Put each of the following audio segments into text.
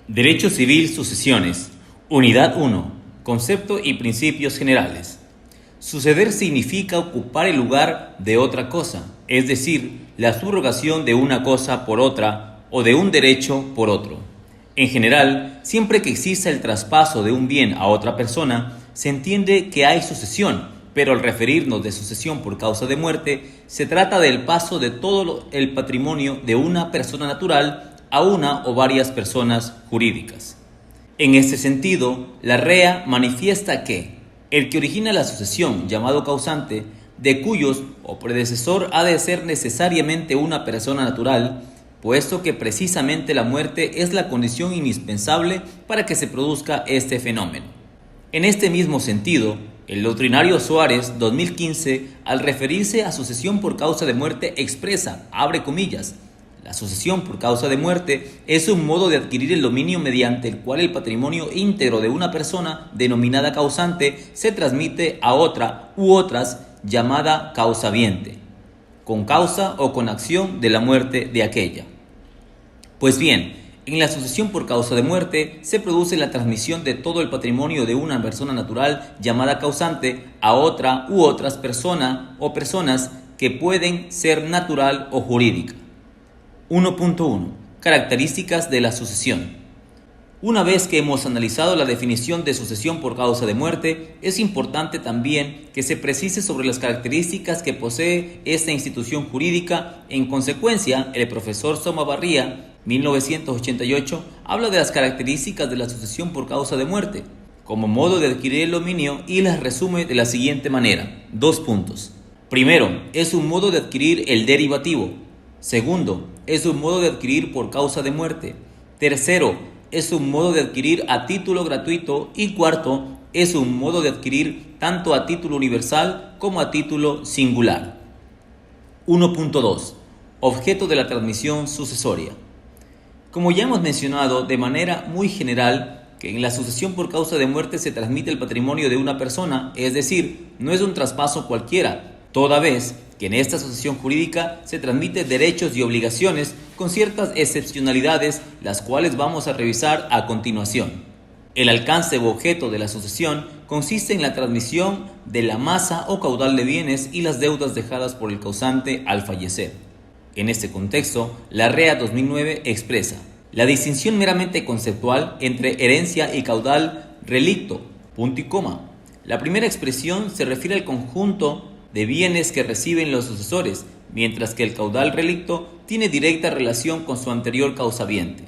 Derecho Civil Sucesiones. Unidad 1. Concepto y principios generales. Suceder significa ocupar el lugar de otra cosa, es decir, la subrogación de una cosa por otra o de un derecho por otro. En general, siempre que exista el traspaso de un bien a otra persona, se entiende que hay sucesión, pero al referirnos de sucesión por causa de muerte, se trata del paso de todo el patrimonio de una persona natural a una o varias personas jurídicas. En este sentido, la REA manifiesta que el que origina la sucesión, llamado causante, de cuyos o predecesor ha de ser necesariamente una persona natural, puesto que precisamente la muerte es la condición indispensable para que se produzca este fenómeno. En este mismo sentido, el doctrinario Suárez 2015, al referirse a sucesión por causa de muerte, expresa, abre comillas, la sucesión por causa de muerte es un modo de adquirir el dominio mediante el cual el patrimonio íntegro de una persona, denominada causante, se transmite a otra u otras, llamada causaviente, con causa o con acción de la muerte de aquella. Pues bien, en la sucesión por causa de muerte se produce la transmisión de todo el patrimonio de una persona natural, llamada causante, a otra u otras personas o personas que pueden ser natural o jurídica. 1.1. Características de la sucesión. Una vez que hemos analizado la definición de sucesión por causa de muerte, es importante también que se precise sobre las características que posee esta institución jurídica. En consecuencia, el profesor Somavarría, 1988, habla de las características de la sucesión por causa de muerte, como modo de adquirir el dominio, y las resume de la siguiente manera. 2 puntos. Primero, es un modo de adquirir el derivativo. Segundo, es un modo de adquirir por causa de muerte. Tercero, es un modo de adquirir a título gratuito. Y cuarto, es un modo de adquirir tanto a título universal como a título singular. 1.2. Objeto de la transmisión sucesoria. Como ya hemos mencionado de manera muy general, que en la sucesión por causa de muerte se transmite el patrimonio de una persona, es decir, no es un traspaso cualquiera, toda vez que en esta sucesión jurídica se transmiten derechos y obligaciones con ciertas excepcionalidades, las cuales vamos a revisar a continuación. El alcance u objeto de la sucesión consiste en la transmisión de la masa o caudal de bienes y las deudas dejadas por el causante al fallecer. En este contexto, la REA 2009 expresa la distinción meramente conceptual entre herencia y caudal relicto, punto y coma. La primera expresión se refiere al conjunto de bienes que reciben los sucesores, mientras que el caudal relicto tiene directa relación con su anterior causaviente.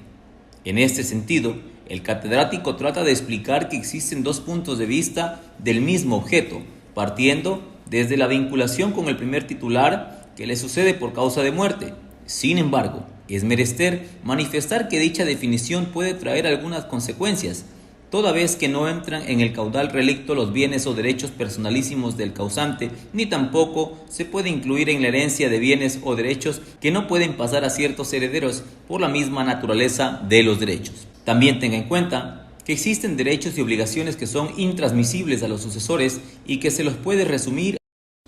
En este sentido, el catedrático trata de explicar que existen dos puntos de vista del mismo objeto, partiendo desde la vinculación con el primer titular que le sucede por causa de muerte. Sin embargo, es menester manifestar que dicha definición puede traer algunas consecuencias, toda vez que no entran en el caudal relicto los bienes o derechos personalísimos del causante, ni tampoco se puede incluir en la herencia de bienes o derechos que no pueden pasar a ciertos herederos por la misma naturaleza de los derechos. También tenga en cuenta que existen derechos y obligaciones que son intransmisibles a los sucesores y que se los puede resumir.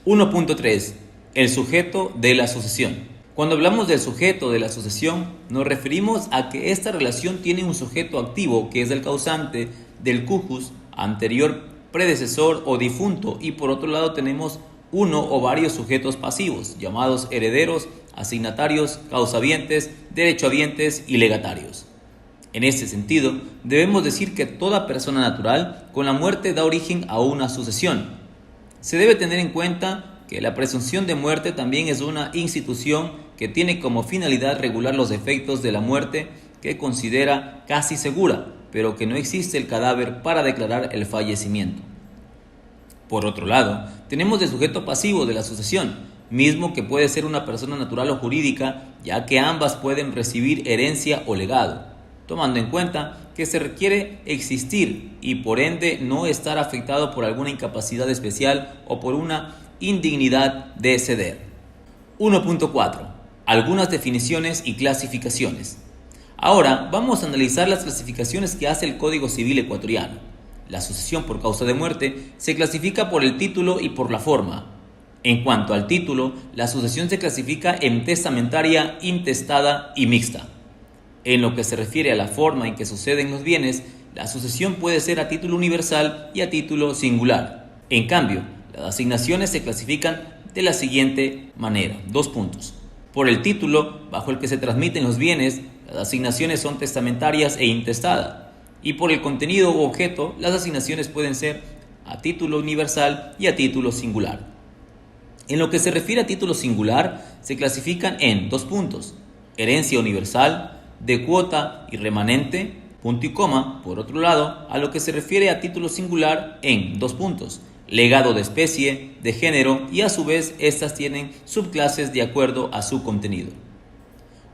1.3. El sujeto de la sucesión. Cuando hablamos del sujeto de la sucesión, nos referimos a que esta relación tiene un sujeto activo, que es el causante del cujus, anterior predecesor o difunto, y por otro lado tenemos uno o varios sujetos pasivos, llamados herederos, asignatarios, causavientes, derechohabientes y legatarios. En este sentido, debemos decir que toda persona natural con la muerte da origen a una sucesión. Se debe tener en cuenta que la presunción de muerte también es una institución que tiene como finalidad regular los efectos de la muerte, que considera casi segura, pero que no existe el cadáver para declarar el fallecimiento. Por otro lado, tenemos el sujeto pasivo de la sucesión, mismo que puede ser una persona natural o jurídica, ya que ambas pueden recibir herencia o legado, tomando en cuenta que se requiere existir y por ende no estar afectado por alguna incapacidad especial o por una indignidad de ceder. 1.4. Algunas definiciones y clasificaciones. Ahora vamos a analizar las clasificaciones que hace el Código Civil ecuatoriano. La sucesión por causa de muerte se clasifica por el título y por la forma. En cuanto al título, la sucesión se clasifica en testamentaria, intestada y mixta. En lo que se refiere a la forma en que suceden los bienes, la sucesión puede ser a título universal y a título singular. En cambio, las asignaciones se clasifican de la siguiente manera. 2 puntos. Por el título bajo el que se transmiten los bienes, las asignaciones son testamentarias e intestadas. Y por el contenido u objeto, las asignaciones pueden ser a título universal y a título singular. En lo que se refiere a título singular, se clasifican en 2 puntos. Herencia universal, de cuota y remanente, punto y coma. Por otro lado, a lo que se refiere a título singular, en 2 puntos. Legado de especie, de género, y a su vez estas tienen subclases de acuerdo a su contenido.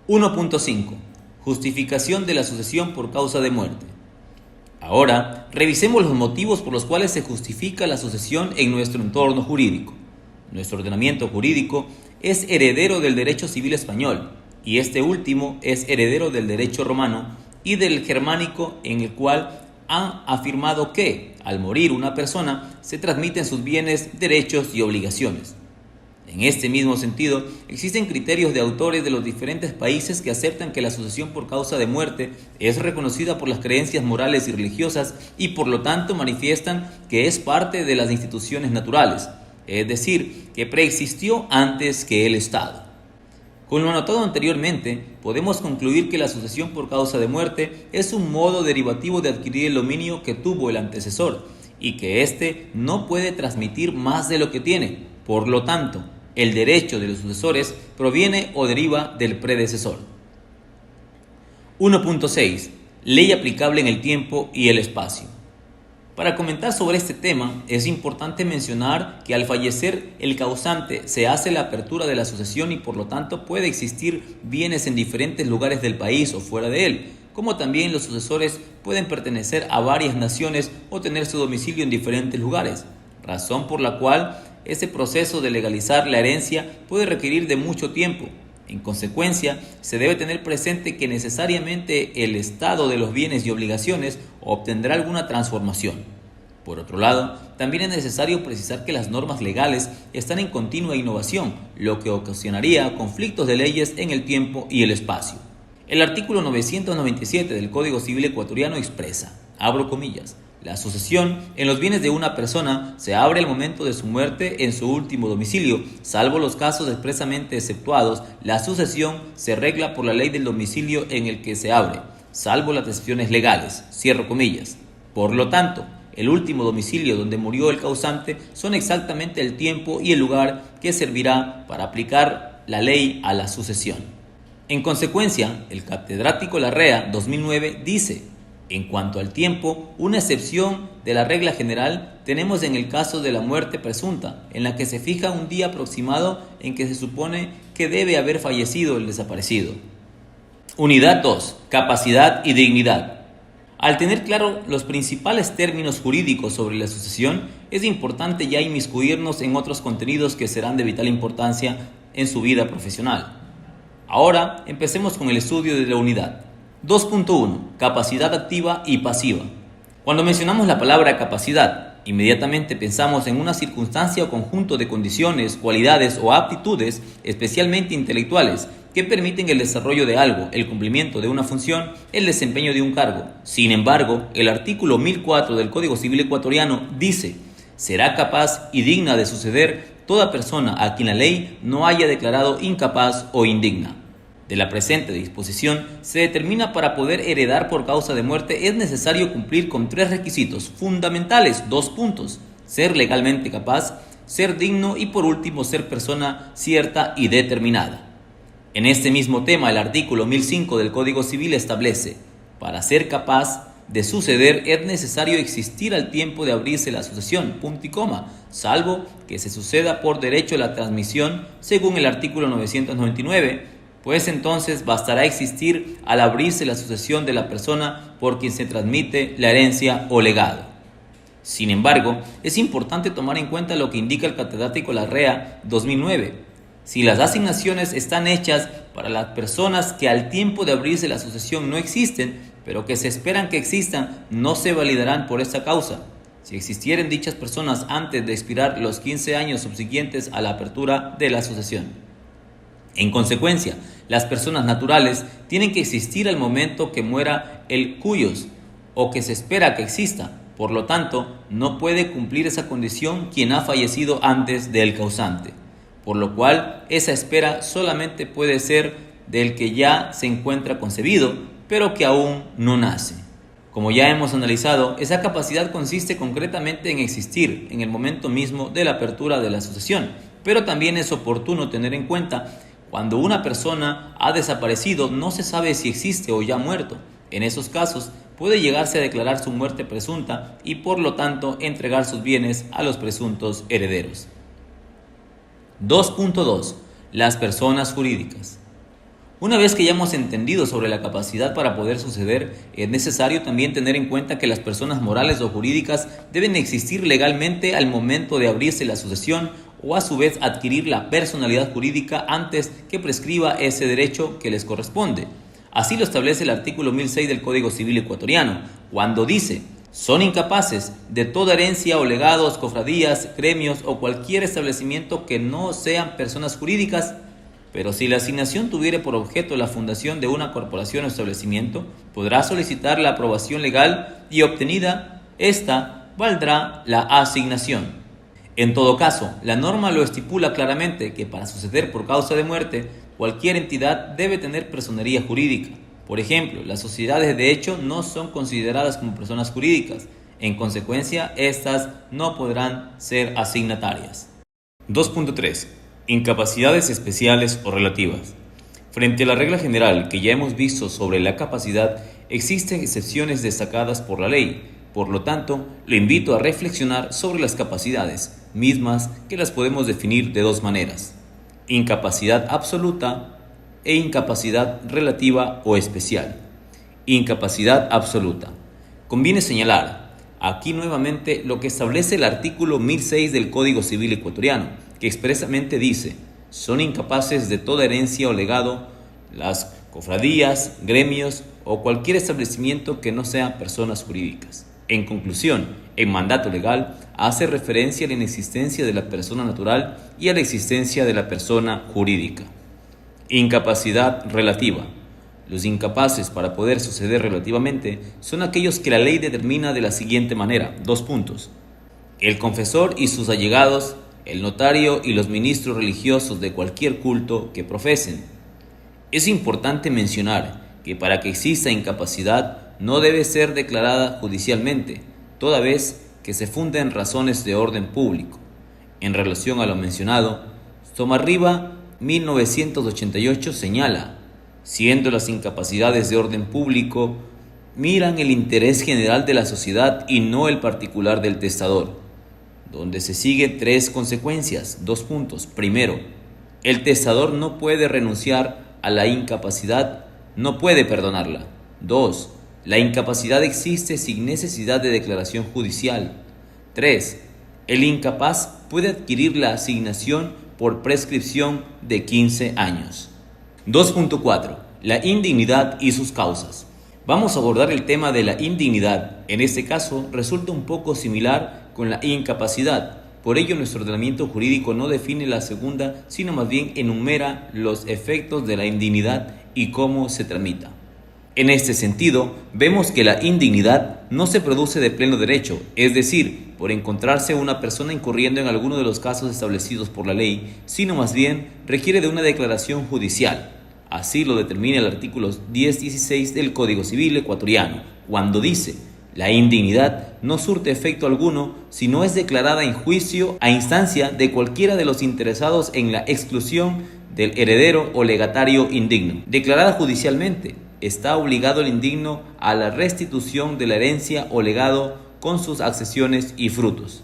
1.5. Justificación de la sucesión por causa de muerte. Ahora, revisemos los motivos por los cuales se justifica la sucesión en nuestro entorno jurídico. Nuestro ordenamiento jurídico es heredero del derecho civil español, y este último es heredero del derecho romano y del germánico, en el cual han afirmado que, al morir una persona, se transmiten sus bienes, derechos y obligaciones. En este mismo sentido, existen criterios de autores de los diferentes países que aceptan que la sucesión por causa de muerte es reconocida por las creencias morales y religiosas y por lo tanto manifiestan que es parte de las instituciones naturales, es decir, que preexistió antes que el Estado. Con lo anotado anteriormente, podemos concluir que la sucesión por causa de muerte es un modo derivativo de adquirir el dominio que tuvo el antecesor y que éste no puede transmitir más de lo que tiene. Por lo tanto, el derecho de los sucesores proviene o deriva del predecesor. 1.6. Ley aplicable en el tiempo y el espacio. Para comentar sobre este tema, es importante mencionar que al fallecer el causante se hace la apertura de la sucesión y por lo tanto puede existir bienes en diferentes lugares del país o fuera de él, como también los sucesores pueden pertenecer a varias naciones o tener su domicilio en diferentes lugares, razón por la cual ese proceso de legalizar la herencia puede requerir de mucho tiempo. En consecuencia, se debe tener presente que necesariamente el estado de los bienes y obligaciones obtendrá alguna transformación. Por otro lado, también es necesario precisar que las normas legales están en continua innovación, lo que ocasionaría conflictos de leyes en el tiempo y el espacio. El artículo 997 del Código Civil ecuatoriano expresa, abro comillas, la sucesión en los bienes de una persona se abre al momento de su muerte en su último domicilio, salvo los casos expresamente exceptuados. La sucesión se regla por la ley del domicilio en el que se abre, salvo las excepciones legales, cierro comillas. Por lo tanto, el último domicilio donde murió el causante son exactamente el tiempo y el lugar que servirá para aplicar la ley a la sucesión. En consecuencia, el catedrático Larrea 2009 dice: en cuanto al tiempo, una excepción de la regla general tenemos en el caso de la muerte presunta, en la que se fija un día aproximado en que se supone que debe haber fallecido el desaparecido. Unidad 2. Capacidad y dignidad. Al tener claro los principales términos jurídicos sobre la sucesión, es importante ya inmiscuirnos en otros contenidos que serán de vital importancia en su vida profesional. Ahora, empecemos con el estudio de la unidad. 2.1. Capacidad activa y pasiva. Cuando mencionamos la palabra capacidad, inmediatamente pensamos en una circunstancia o conjunto de condiciones, cualidades o aptitudes, especialmente intelectuales, que permiten el desarrollo de algo, el cumplimiento de una función, el desempeño de un cargo. Sin embargo, el artículo 1004 del Código Civil ecuatoriano dice: será capaz y digna de suceder toda persona a quien la ley no haya declarado incapaz o indigna. De la presente disposición se determina para poder heredar por causa de muerte es necesario cumplir con 3 requisitos fundamentales, 2 puntos: ser legalmente capaz, ser digno y por último ser persona cierta y determinada. En este mismo tema, el artículo 1005 del Código Civil establece: para ser capaz de suceder es necesario existir al tiempo de abrirse la sucesión, punto y coma, salvo que se suceda por derecho a la transmisión según el artículo 999, pues entonces bastará existir al abrirse la sucesión de la persona por quien se transmite la herencia o legado. Sin embargo, es importante tomar en cuenta lo que indica el catedrático Larrea 2009. Si las asignaciones están hechas para las personas que al tiempo de abrirse la sucesión no existen, pero que se esperan que existan, no se validarán por esta causa. Si existieren dichas personas antes de expirar los 15 años subsiguientes a la apertura de la sucesión. En consecuencia, Las personas naturales tienen que existir al momento que muera el cuyos o que se espera que exista. Por lo tanto, no puede cumplir esa condición quien ha fallecido antes del causante. Por lo cual, esa espera solamente puede ser del que ya se encuentra concebido, pero que aún no nace. Como ya hemos analizado, esa capacidad consiste concretamente en existir en el momento mismo de la apertura de la sucesión, pero también es oportuno tener en cuenta cuando una persona ha desaparecido, no se sabe si existe o ya ha muerto. En esos casos, puede llegarse a declarar su muerte presunta y por lo tanto entregar sus bienes a los presuntos herederos. 2.2. Las personas jurídicas. Una vez que ya hemos entendido sobre la capacidad para poder suceder, es necesario también tener en cuenta que las personas morales o jurídicas deben existir legalmente al momento de abrirse la sucesión o a su vez adquirir la personalidad jurídica antes que prescriba ese derecho que les corresponde. Así lo establece el artículo 1006 del Código Civil ecuatoriano, cuando dice: son incapaces de toda herencia o legados, cofradías, gremios o cualquier establecimiento que no sean personas jurídicas. Pero si la asignación tuviere por objeto la fundación de una corporación o establecimiento, podrá solicitar la aprobación legal y obtenida esta valdrá la asignación. En todo caso, la norma lo estipula claramente que para suceder por causa de muerte, cualquier entidad debe tener personería jurídica. Por ejemplo, las sociedades de hecho no son consideradas como personas jurídicas. En consecuencia, estas no podrán ser asignatarias. 2.3. Incapacidades especiales o relativas. Frente a la regla general que ya hemos visto sobre la capacidad, existen excepciones destacadas por la ley. Por lo tanto, le invito a reflexionar sobre las capacidades, mismas que las podemos definir de dos maneras: incapacidad absoluta e incapacidad relativa o especial. Incapacidad absoluta. Conviene señalar aquí nuevamente lo que establece el artículo 1006 del Código Civil ecuatoriano, que expresamente dice: son incapaces de toda herencia o legado las cofradías, gremios o cualquier establecimiento que no sean personas jurídicas. En conclusión, el mandato legal hace referencia a la inexistencia de la persona natural y a la existencia de la persona jurídica. Incapacidad relativa. Los incapaces para poder suceder relativamente son aquellos que la ley determina de la siguiente manera: el confesor y sus allegados, el notario y los ministros religiosos de cualquier culto que profesen. Es importante mencionar que para que exista incapacidad no debe ser declarada judicialmente, toda vez que se funda en razones de orden público. En relación a lo mencionado, Somarriba 1988 señala: siendo las incapacidades de orden público, miran el interés general de la sociedad y no el particular del testador, donde se sigue tres consecuencias. Primero, el testador no puede renunciar a la incapacidad, no puede perdonarla. 2. La incapacidad existe sin necesidad de declaración judicial. 3. El incapaz puede adquirir la asignación por prescripción de 15 años. 2.4. La indignidad y sus causas. Vamos a abordar el tema de la indignidad. En este caso, resulta un poco similar con la incapacidad. Por ello, nuestro ordenamiento jurídico no define la segunda, sino más bien enumera los efectos de la indignidad y cómo se tramita. En este sentido, vemos que la indignidad no se produce de pleno derecho, es decir, por encontrarse una persona incurriendo en alguno de los casos establecidos por la ley, sino más bien requiere de una declaración judicial. Así lo determina el artículo 1016 del Código Civil ecuatoriano, cuando dice: la indignidad no surte efecto alguno si no es declarada en juicio a instancia de cualquiera de los interesados en la exclusión del heredero o legatario indigno. Declarada judicialmente, está obligado el indigno a la restitución de la herencia o legado con sus accesiones y frutos.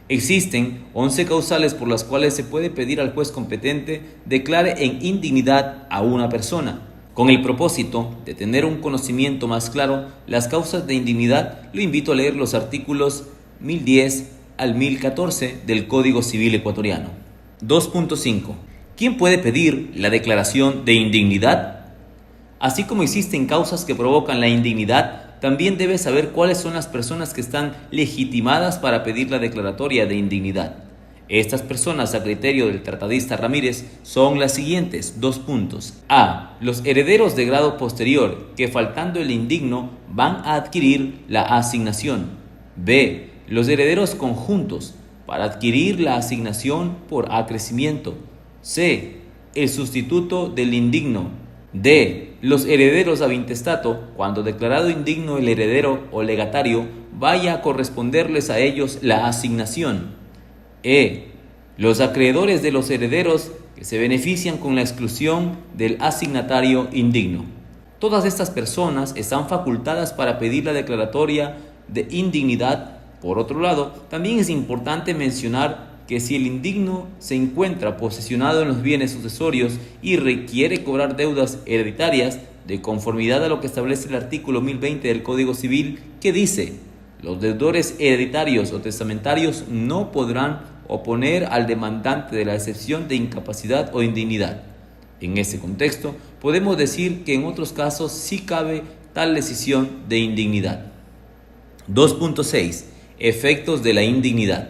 Existen 11 causales por las cuales se puede pedir al juez competente declare en indignidad a una persona. Con el propósito de tener un conocimiento más claro las causas de indignidad, lo invito a leer los artículos 1010 al 1014 del Código Civil ecuatoriano. 2.5. ¿Quién puede pedir la declaración de indignidad? Así como existen causas que provocan la indignidad, también debes saber cuáles son las personas que están legitimadas para pedir la declaratoria de indignidad. Estas personas, a criterio del tratadista Ramírez, son las siguientes: 2 puntos. A. Los herederos de grado posterior, que faltando el indigno van a adquirir la asignación. B. Los herederos conjuntos, para adquirir la asignación por acrecimiento. C. El sustituto del indigno. D. Los herederos ab intestato, cuando declarado indigno el heredero o legatario, vaya a corresponderles a ellos la asignación. E. Los acreedores de los herederos que se benefician con la exclusión del asignatario indigno. Todas estas personas están facultadas para pedir la declaratoria de indignidad. Por otro lado, también es importante mencionar que si el indigno se encuentra posesionado en los bienes sucesorios y requiere cobrar deudas hereditarias, de conformidad a lo que establece el artículo 1020 del Código Civil, que dice: los deudores hereditarios o testamentarios no podrán oponer al demandante de la excepción de incapacidad o indignidad. En ese contexto, podemos decir que en otros casos sí cabe tal decisión de indignidad. 2.6. Efectos de la indignidad.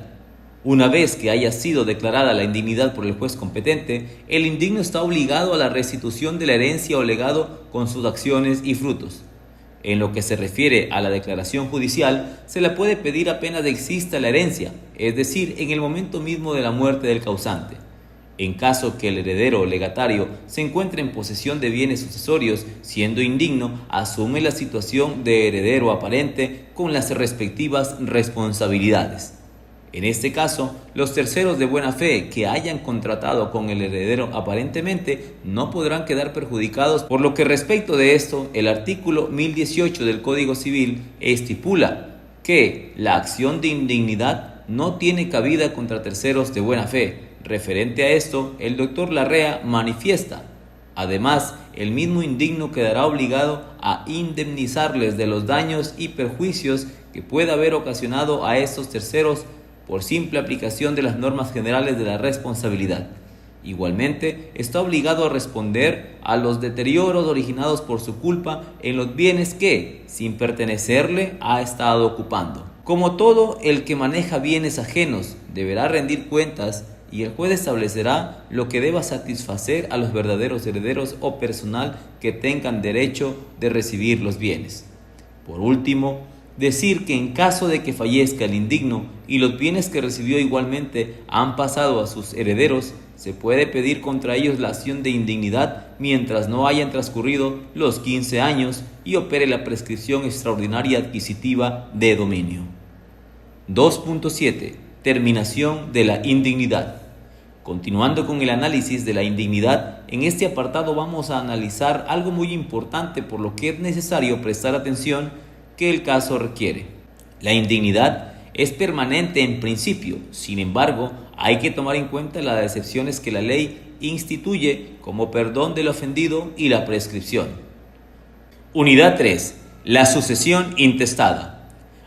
Una vez que haya sido declarada la indignidad por el juez competente, el indigno está obligado a la restitución de la herencia o legado con sus acciones y frutos. En lo que se refiere a la declaración judicial, se la puede pedir apenas exista la herencia, es decir, en el momento mismo de la muerte del causante. En caso que el heredero o legatario se encuentre en posesión de bienes sucesorios, siendo indigno, asume la situación de heredero aparente con las respectivas responsabilidades. En este caso, los terceros de buena fe que hayan contratado con el heredero aparentemente no podrán quedar perjudicados, por lo que respecto de esto, el artículo 1018 del Código Civil estipula que la acción de indignidad no tiene cabida contra terceros de buena fe. Referente a esto, el doctor Larrea manifiesta: además, el mismo indigno quedará obligado a indemnizarles de los daños y perjuicios que pueda haber ocasionado a estos terceros por simple aplicación de las normas generales de la responsabilidad. Igualmente, está obligado a responder a los deterioros originados por su culpa en los bienes que, sin pertenecerle, ha estado ocupando. Como todo el que maneja bienes ajenos, deberá rendir cuentas, y el juez establecerá lo que deba satisfacer a los verdaderos herederos o personal que tengan derecho de recibir los bienes. Por último, decir que en caso de que fallezca el indigno y los bienes que recibió igualmente han pasado a sus herederos, se puede pedir contra ellos la acción de indignidad mientras no hayan transcurrido los 15 años y opere la prescripción extraordinaria adquisitiva de dominio. 2.7. Terminación de la indignidad. Continuando con el análisis de la indignidad, en este apartado vamos a analizar algo muy importante, por lo que es necesario prestar atención que el caso requiere. La indignidad es permanente en principio, sin embargo, hay que tomar en cuenta las excepciones que la ley instituye, como perdón del ofendido y la prescripción. Unidad 3. La sucesión intestada.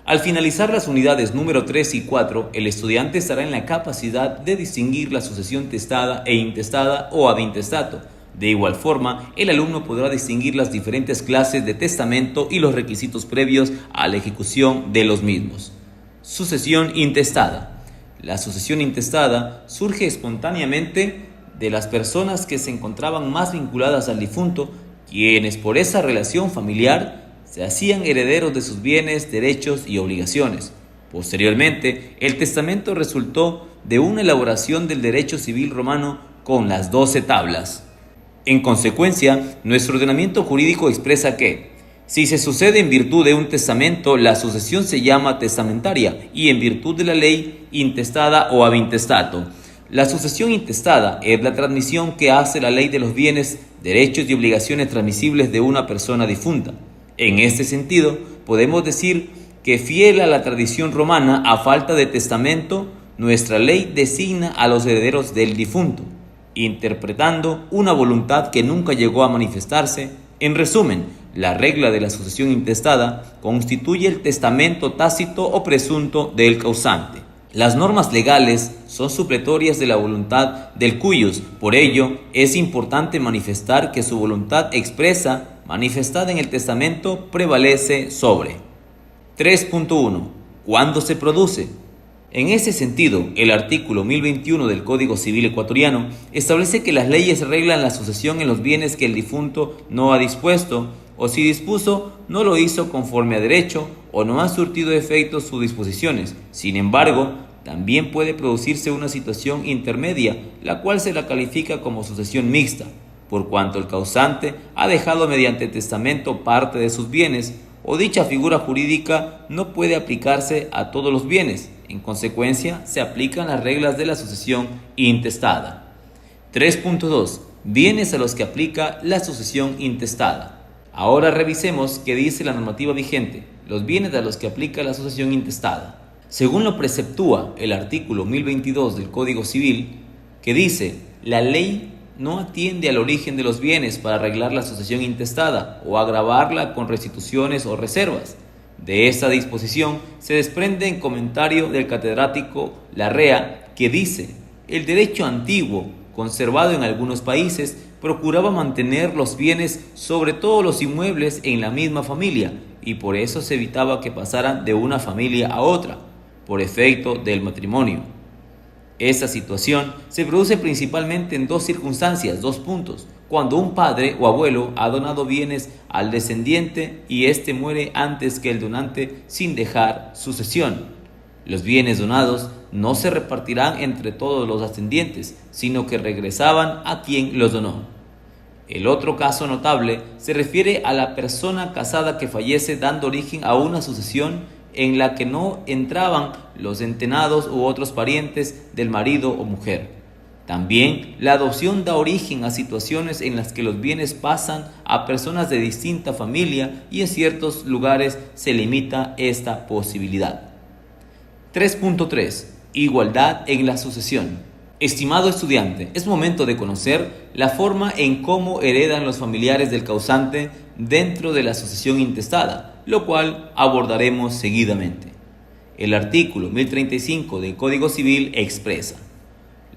Al finalizar las unidades número 3 y 4, el estudiante estará en la capacidad de distinguir la sucesión testada e intestada o ad intestato. De igual forma, el alumno podrá distinguir las diferentes clases de testamento y los requisitos previos a la ejecución de los mismos. Sucesión intestada. La sucesión intestada surge espontáneamente de las personas que se encontraban más vinculadas al difunto, quienes por esa relación familiar se hacían herederos de sus bienes, derechos y obligaciones. Posteriormente, el testamento resultó de una elaboración del derecho civil romano con las 12 tablas. En consecuencia, nuestro ordenamiento jurídico expresa que, si se sucede en virtud de un testamento, la sucesión se llama testamentaria y en virtud de la ley, intestada o ab intestato. La sucesión intestada es la transmisión que hace la ley de los bienes, derechos y obligaciones transmisibles de una persona difunta. En este sentido, podemos decir que, fiel a la tradición romana, a falta de testamento, nuestra ley designa a los herederos del difunto, interpretando una voluntad que nunca llegó a manifestarse. En resumen, la regla de la sucesión intestada constituye el testamento tácito o presunto del causante. Las normas legales son supletorias de la voluntad del cuius, por ello es importante manifestar que su voluntad expresa, manifestada en el testamento, prevalece sobre. 3.1. ¿Cuándo se produce? En ese sentido, el artículo 1021 del Código Civil ecuatoriano establece que las leyes reglan la sucesión en los bienes que el difunto no ha dispuesto, o si dispuso, no lo hizo conforme a derecho o no ha surtido efectos sus disposiciones. Sin embargo, también puede producirse una situación intermedia, la cual se la califica como sucesión mixta, por cuanto el causante ha dejado mediante testamento parte de sus bienes, o dicha figura jurídica no puede aplicarse a todos los bienes. En consecuencia, se aplican las reglas de la sucesión intestada. 3.2. Bienes a los que aplica la sucesión intestada. Ahora revisemos qué dice la normativa vigente, los bienes a los que aplica la sucesión intestada. Según lo preceptúa el artículo 1022 del Código Civil, que dice: la ley no atiende al origen de los bienes para arreglar la sucesión intestada o agravarla con restituciones o reservas. De esta disposición se desprende en comentario del catedrático Larrea, que dice: el derecho antiguo, conservado en algunos países, procuraba mantener los bienes, sobre todo los inmuebles, en la misma familia, y por eso se evitaba que pasaran de una familia a otra, por efecto del matrimonio. Esta situación se produce principalmente en dos circunstancias, dos puntos: cuando un padre o abuelo ha donado bienes al descendiente y éste muere antes que el donante sin dejar sucesión. Los bienes donados no se repartirán entre todos los ascendientes, sino que regresaban a quien los donó. El otro caso notable se refiere a la persona casada que fallece, dando origen a una sucesión en la que no entraban los entenados u otros parientes del marido o mujer. También la adopción da origen a situaciones en las que los bienes pasan a personas de distinta familia y en ciertos lugares se limita esta posibilidad. 3.3. Igualdad en la sucesión. Estimado estudiante, es momento de conocer la forma en cómo heredan los familiares del causante dentro de la sucesión intestada, lo cual abordaremos seguidamente. El artículo 1035 del Código Civil expresa: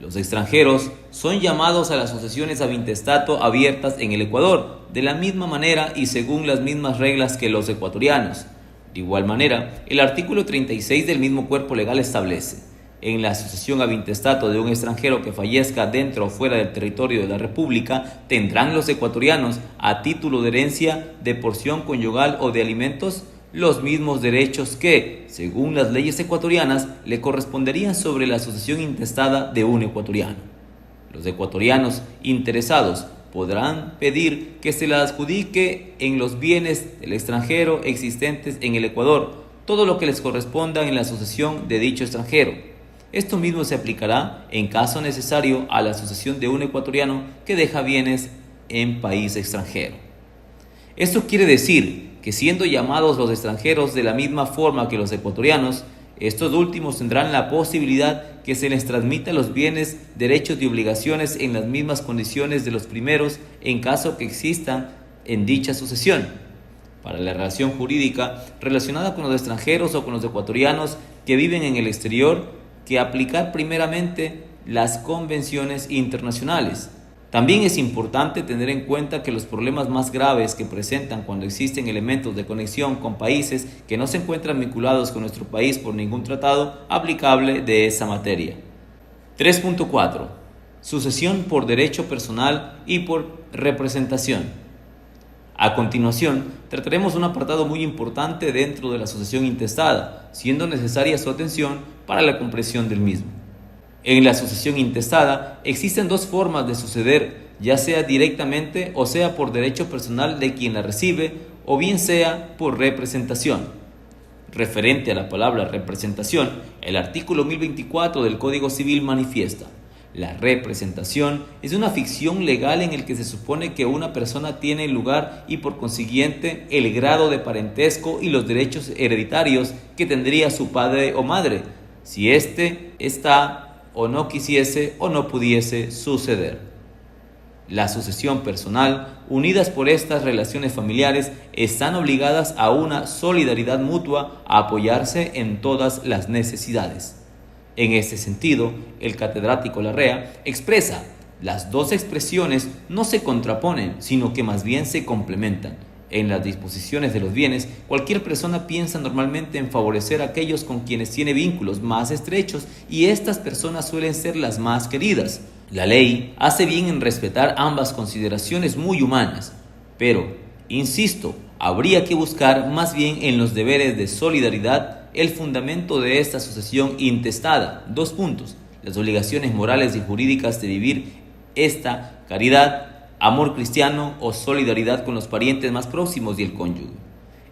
los extranjeros son llamados a las sucesiones ab intestato abiertas en el Ecuador, de la misma manera y según las mismas reglas que los ecuatorianos. De igual manera, el artículo 36 del mismo cuerpo legal establece: en la sucesión ab intestato de un extranjero que fallezca dentro o fuera del territorio de la República, tendrán los ecuatorianos, a título de herencia, de porción conyugal o de alimentos, los mismos derechos que, según las leyes ecuatorianas, le corresponderían sobre la sucesión intestada de un ecuatoriano. Los ecuatorianos interesados podrán pedir que se le adjudique en los bienes del extranjero existentes en el Ecuador todo lo que les corresponda en la sucesión de dicho extranjero. Esto mismo se aplicará, en caso necesario, a la sucesión de un ecuatoriano que deja bienes en país extranjero. Esto quiere decir que, siendo llamados los extranjeros de la misma forma que los ecuatorianos, estos últimos tendrán la posibilidad que se les transmita los bienes, derechos y obligaciones en las mismas condiciones de los primeros, en caso que existan en dicha sucesión. Para la relación jurídica relacionada con los extranjeros o con los ecuatorianos que viven en el exterior, que aplicar primeramente las convenciones internacionales. También es importante tener en cuenta que los problemas más graves que presentan cuando existen elementos de conexión con países que no se encuentran vinculados con nuestro país por ningún tratado aplicable de esa materia. 3.4. Sucesión por derecho personal y por representación. A continuación, trataremos un apartado muy importante dentro de la sucesión intestada, siendo necesaria su atención para la comprensión del mismo. En la sucesión intestada existen dos formas de suceder, ya sea directamente o sea por derecho personal de quien la recibe, o bien sea por representación. Referente a la palabra representación, el artículo 1024 del Código Civil manifiesta: la representación es una ficción legal en el que se supone que una persona tiene lugar y por consiguiente el grado de parentesco y los derechos hereditarios que tendría su padre o madre, si éste está o no quisiese o no pudiese suceder. La sucesión personal, unidas por estas relaciones familiares, están obligadas a una solidaridad mutua, a apoyarse en todas las necesidades. En este sentido, el catedrático Larrea expresa: las dos expresiones no se contraponen, sino que más bien se complementan. En las disposiciones de los bienes, cualquier persona piensa normalmente en favorecer a aquellos con quienes tiene vínculos más estrechos y estas personas suelen ser las más queridas. La ley hace bien en respetar ambas consideraciones muy humanas, pero, insisto, habría que buscar más bien en los deberes de solidaridad el fundamento de esta sucesión intestada. Las obligaciones morales y jurídicas de vivir esta caridad, amor cristiano o solidaridad con los parientes más próximos y el cónyuge.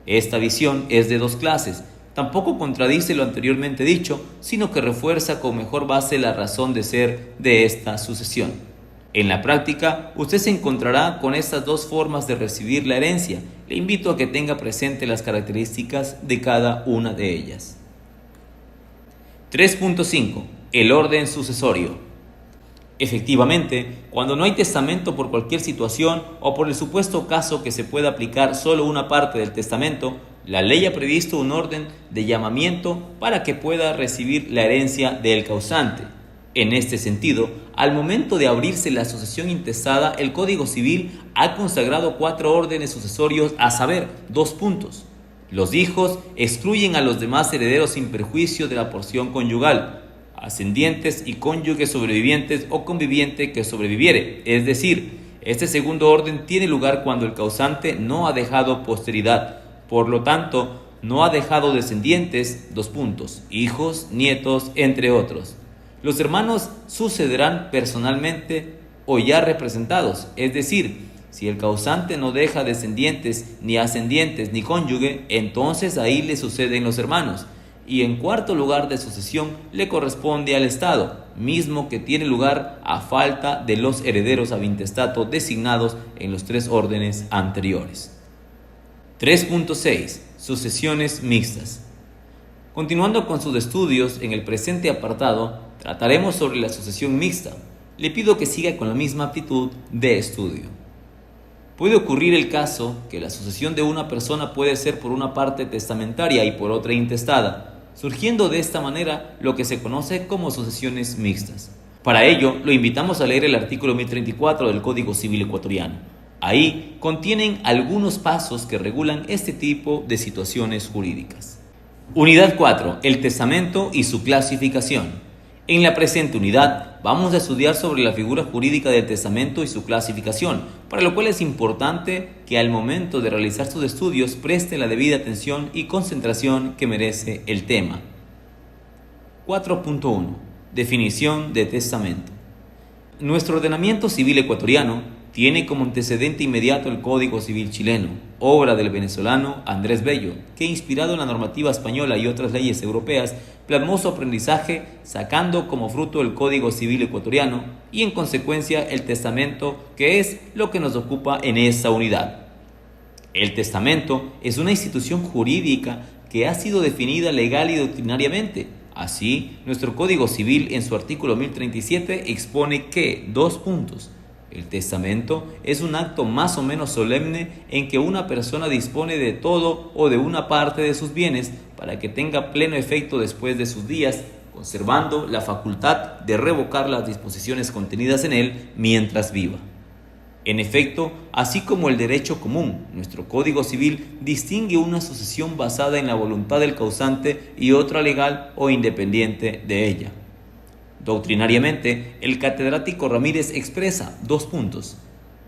Esta visión es de dos clases. Tampoco contradice lo anteriormente dicho, sino que refuerza con mejor base la razón de ser de esta sucesión. En la práctica, usted se encontrará con estas dos formas de recibir la herencia. Le invito a que tenga presente las características de cada una de ellas. 3.5. El orden sucesorio. Efectivamente, cuando no hay testamento por cualquier situación o por el supuesto caso que se pueda aplicar solo una parte del testamento, la ley ha previsto un orden de llamamiento para que pueda recibir la herencia del causante. En este sentido, al momento de abrirse la sucesión intestada, el Código Civil ha consagrado 4 órdenes sucesorios, a saber, 2 puntos. Los hijos excluyen a los demás herederos sin perjuicio de la porción conyugal, ascendientes y cónyuges sobrevivientes o conviviente que sobreviviere. Es decir, este segundo orden tiene lugar cuando el causante no ha dejado posteridad, por lo tanto, no ha dejado descendientes, hijos, nietos, entre otros. Los hermanos sucederán personalmente o ya representados, es decir, si el causante no deja descendientes, ni ascendientes, ni cónyuge, entonces ahí le suceden los hermanos. Y en cuarto lugar de sucesión le corresponde al Estado, mismo que tiene lugar a falta de los herederos ab intestato designados en los 3 órdenes anteriores. 3.6. Sucesiones mixtas. Continuando con sus estudios, en el presente apartado trataremos sobre la sucesión mixta. Le pido que siga con la misma aptitud de estudio. Puede ocurrir el caso que la sucesión de una persona puede ser por una parte testamentaria y por otra intestada, surgiendo de esta manera lo que se conoce como sucesiones mixtas. Para ello, lo invitamos a leer el artículo 1034 del Código Civil ecuatoriano. Ahí contienen algunos pasos que regulan este tipo de situaciones jurídicas. Unidad 4. El testamento y su clasificación. En la presente unidad vamos a estudiar sobre la figura jurídica del testamento y su clasificación, para lo cual es importante que al momento de realizar sus estudios preste la debida atención y concentración que merece el tema. 4.1. Definición de testamento. Nuestro ordenamiento civil ecuatoriano tiene como antecedente inmediato el Código Civil chileno, obra del venezolano Andrés Bello, que inspirado en la normativa española y otras leyes europeas, plasmó su aprendizaje sacando como fruto el Código Civil ecuatoriano y en consecuencia el testamento, que es lo que nos ocupa en esta unidad. El testamento es una institución jurídica que ha sido definida legal y doctrinariamente. Así, nuestro Código Civil en su artículo 1037 expone que, el testamento es un acto más o menos solemne en que una persona dispone de todo o de una parte de sus bienes para que tenga pleno efecto después de sus días, conservando la facultad de revocar las disposiciones contenidas en él mientras viva. En efecto, así como el derecho común, nuestro Código Civil distingue una sucesión basada en la voluntad del causante y otra legal o independiente de ella. Doctrinariamente, el catedrático Ramírez expresa: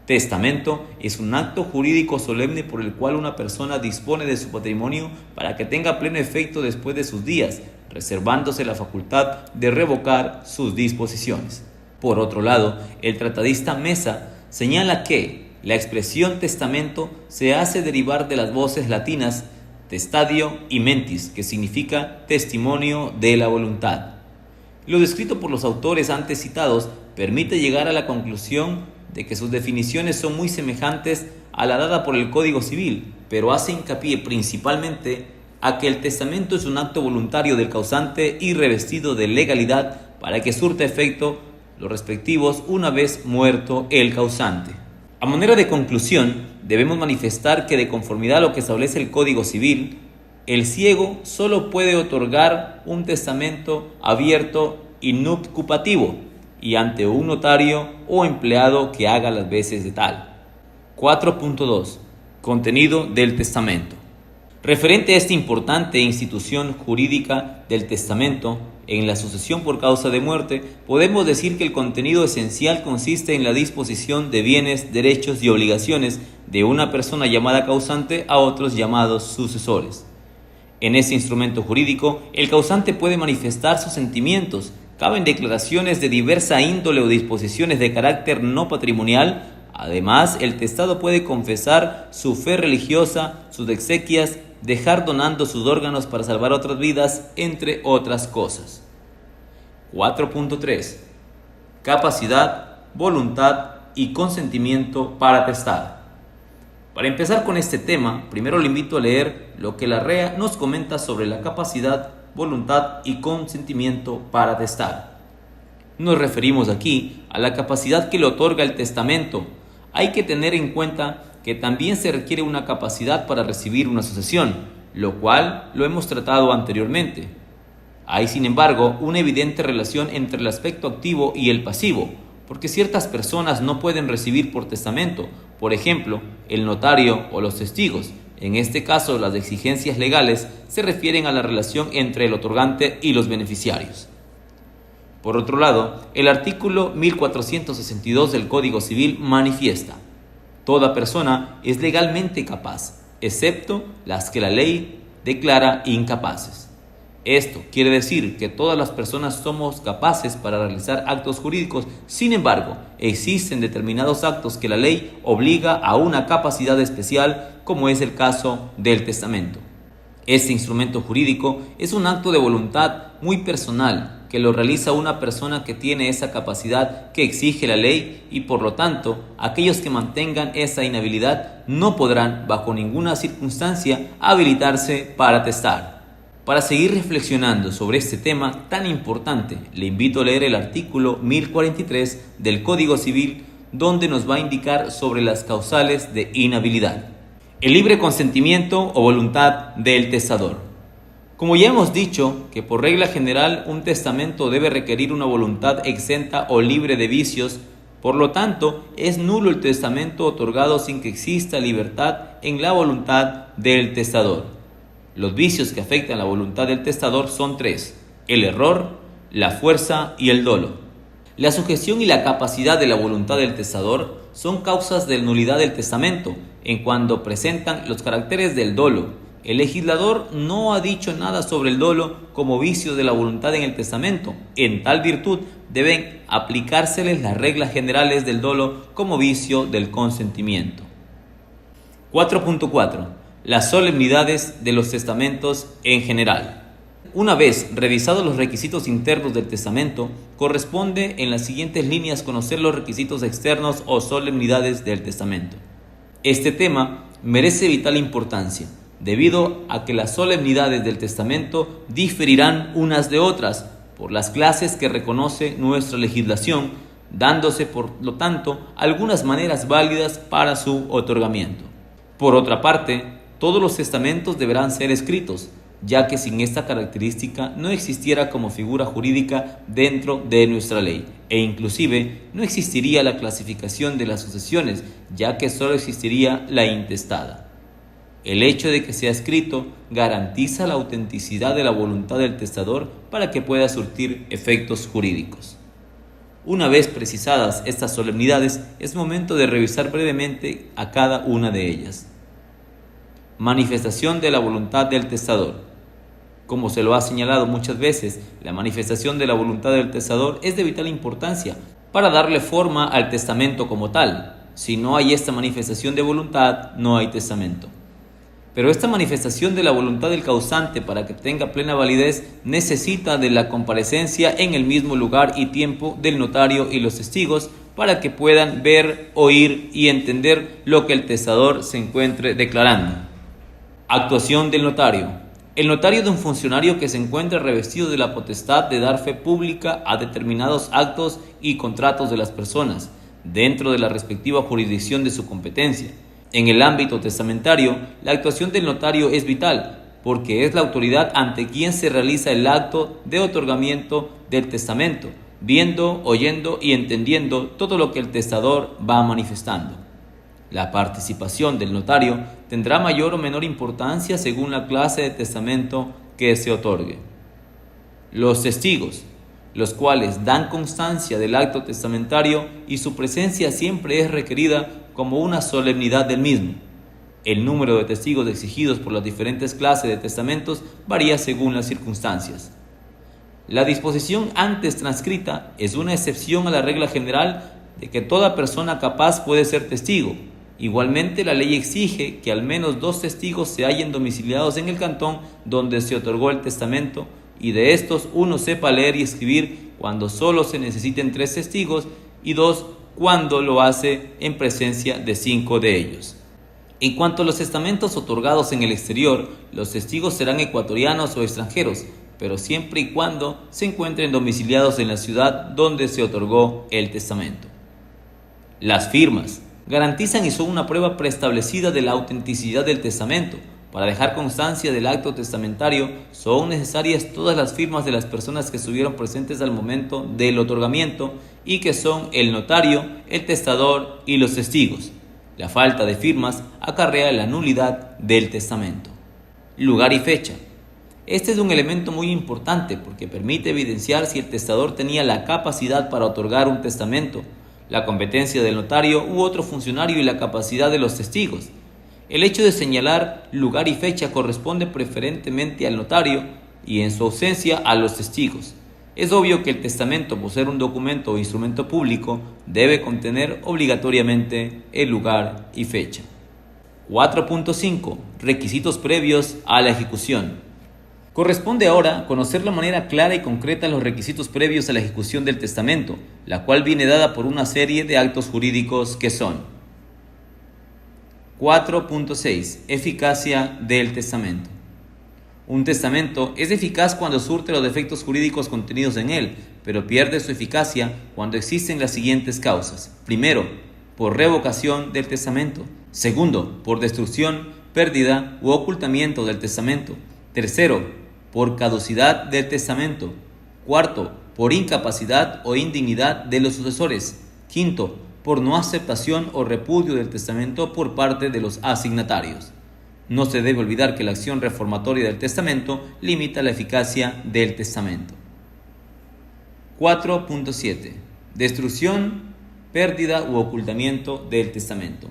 testamento es un acto jurídico solemne por el cual una persona dispone de su patrimonio para que tenga pleno efecto después de sus días, reservándose la facultad de revocar sus disposiciones. Por otro lado, el tratadista Mesa señala que la expresión testamento se hace derivar de las voces latinas testadio y mentis, que significa testimonio de la voluntad. Lo descrito por los autores antes citados permite llegar a la conclusión de que sus definiciones son muy semejantes a la dada por el Código Civil, pero hace hincapié principalmente a que el testamento es un acto voluntario del causante y revestido de legalidad para que surta efecto los respectivos una vez muerto el causante. A manera de conclusión, debemos manifestar que de conformidad a lo que establece el Código Civil, el ciego solo puede otorgar un testamento abierto y nubcupativo y ante un notario o empleado que haga las veces de tal. 4.2. Contenido del testamento. Referente a esta importante institución jurídica del testamento, en la sucesión por causa de muerte, podemos decir que el contenido esencial consiste en la disposición de bienes, derechos y obligaciones de una persona llamada causante a otros llamados sucesores. En este instrumento jurídico, el causante puede manifestar sus sentimientos, caben declaraciones de diversa índole o disposiciones de carácter no patrimonial. Además, el testado puede confesar su fe religiosa, sus exequias, dejar donando sus órganos para salvar otras vidas, entre otras cosas. 4.3. Capacidad, voluntad y consentimiento para testar. Para empezar con este tema, primero le invito a leer lo que la REA nos comenta sobre la capacidad, voluntad y consentimiento para testar. Nos referimos aquí a la capacidad que le otorga el testamento. Hay que tener en cuenta que también se requiere una capacidad para recibir una sucesión, lo cual lo hemos tratado anteriormente. Hay, sin embargo, una evidente relación entre el aspecto activo y el pasivo, porque ciertas personas no pueden recibir por testamento, por ejemplo, el notario o los testigos. En este caso, las exigencias legales se refieren a la relación entre el otorgante y los beneficiarios. Por otro lado, el artículo 1462 del Código Civil manifiesta: toda persona es legalmente capaz, excepto las que la ley declara incapaces. Esto quiere decir que todas las personas somos capaces para realizar actos jurídicos. Sin embargo, existen determinados actos que la ley obliga a una capacidad especial, como es el caso del testamento. Este instrumento jurídico es un acto de voluntad muy personal que lo realiza una persona que tiene esa capacidad que exige la ley, y por lo tanto, aquellos que mantengan esa inhabilidad no podrán bajo ninguna circunstancia habilitarse para testar. Para seguir reflexionando sobre este tema tan importante, le invito a leer el artículo 1043 del Código Civil, donde nos va a indicar sobre las causales de inhabilidad. El libre consentimiento o voluntad del testador. Como ya hemos dicho, que por regla general un testamento debe requerir una voluntad exenta o libre de vicios, por lo tanto, es nulo el testamento otorgado sin que exista libertad en la voluntad del testador. Los vicios que afectan la voluntad del testador son tres: el error, la fuerza y el dolo. La sujeción y la capacidad de la voluntad del testador son causas de nulidad del testamento en cuanto presentan los caracteres del dolo. El legislador no ha dicho nada sobre el dolo como vicio de la voluntad en el testamento. En tal virtud deben aplicárseles las reglas generales del dolo como vicio del consentimiento. 4.4. Las solemnidades de los testamentos en general. Una vez revisados los requisitos internos del testamento, corresponde en las siguientes líneas conocer los requisitos externos o solemnidades del testamento. Este tema merece vital importancia, debido a que las solemnidades del testamento diferirán unas de otras por las clases que reconoce nuestra legislación, dándose por lo tanto algunas maneras válidas para su otorgamiento. Por otra parte, todos los testamentos deberán ser escritos, ya que sin esta característica no existiera como figura jurídica dentro de nuestra ley, e inclusive no existiría la clasificación de las sucesiones, ya que solo existiría la intestada. El hecho de que sea escrito garantiza la autenticidad de la voluntad del testador para que pueda surtir efectos jurídicos. Una vez precisadas estas solemnidades, es momento de revisar brevemente a cada una de ellas. Manifestación de la voluntad del testador. Como se lo ha señalado muchas veces, la manifestación de la voluntad del testador es de vital importancia para darle forma al testamento como tal. Si no hay esta manifestación de voluntad, no hay testamento. Pero esta manifestación de la voluntad del causante, para que tenga plena validez, necesita de la comparecencia en el mismo lugar y tiempo del notario y los testigos, para que puedan ver, oír y entender lo que el testador se encuentre declarando. Actuación del notario. El notario es un funcionario que se encuentra revestido de la potestad de dar fe pública a determinados actos y contratos de las personas, dentro de la respectiva jurisdicción de su competencia. En el ámbito testamentario, la actuación del notario es vital, porque es la autoridad ante quien se realiza el acto de otorgamiento del testamento, viendo, oyendo y entendiendo todo lo que el testador va manifestando. La participación del notario tendrá mayor o menor importancia según la clase de testamento que se otorgue. Los testigos, los cuales dan constancia del acto testamentario y su presencia siempre es requerida como una solemnidad del mismo. El número de testigos exigidos por las diferentes clases de testamentos varía según las circunstancias. La disposición antes transcrita es una excepción a la regla general de que toda persona capaz puede ser testigo. Igualmente, la ley exige que al menos 2 testigos se hallen domiciliados en el cantón donde se otorgó el testamento, y de estos uno sepa leer y escribir cuando solo se necesiten 3 testigos y 2 cuando lo hace en presencia de 5 de ellos. En cuanto a los testamentos otorgados en el exterior, los testigos serán ecuatorianos o extranjeros, pero siempre y cuando se encuentren domiciliados en la ciudad donde se otorgó el testamento. Las firmas garantizan y son una prueba preestablecida de la autenticidad del testamento. Para dejar constancia del acto testamentario, son necesarias todas las firmas de las personas que estuvieron presentes al momento del otorgamiento y que son el notario, el testador y los testigos. La falta de firmas acarrea la nulidad del testamento. Lugar y fecha. Este es un elemento muy importante porque permite evidenciar si el testador tenía la capacidad para otorgar un testamento, la competencia del notario u otro funcionario y la capacidad de los testigos. El hecho de señalar lugar y fecha corresponde preferentemente al notario y, en su ausencia, a los testigos. Es obvio que el testamento, por ser un documento o instrumento público, debe contener obligatoriamente el lugar y fecha. 4.5. Requisitos previos a la ejecución. Corresponde ahora conocer la manera clara y concreta de los requisitos previos a la ejecución del testamento, la cual viene dada por una serie de actos jurídicos que son: 4.6. Eficacia del testamento. Un testamento es eficaz cuando surte los defectos jurídicos contenidos en él, pero pierde su eficacia cuando existen las siguientes causas. Primero, por revocación del testamento. Segundo, por destrucción, pérdida u ocultamiento del testamento. Tercero, por caducidad del testamento. Cuarto, por incapacidad o indignidad de los sucesores. Quinto, por no aceptación o repudio del testamento por parte de los asignatarios. No se debe olvidar que la acción reformatoria del testamento limita la eficacia del testamento. 4.7. Destrucción, pérdida u ocultamiento del testamento.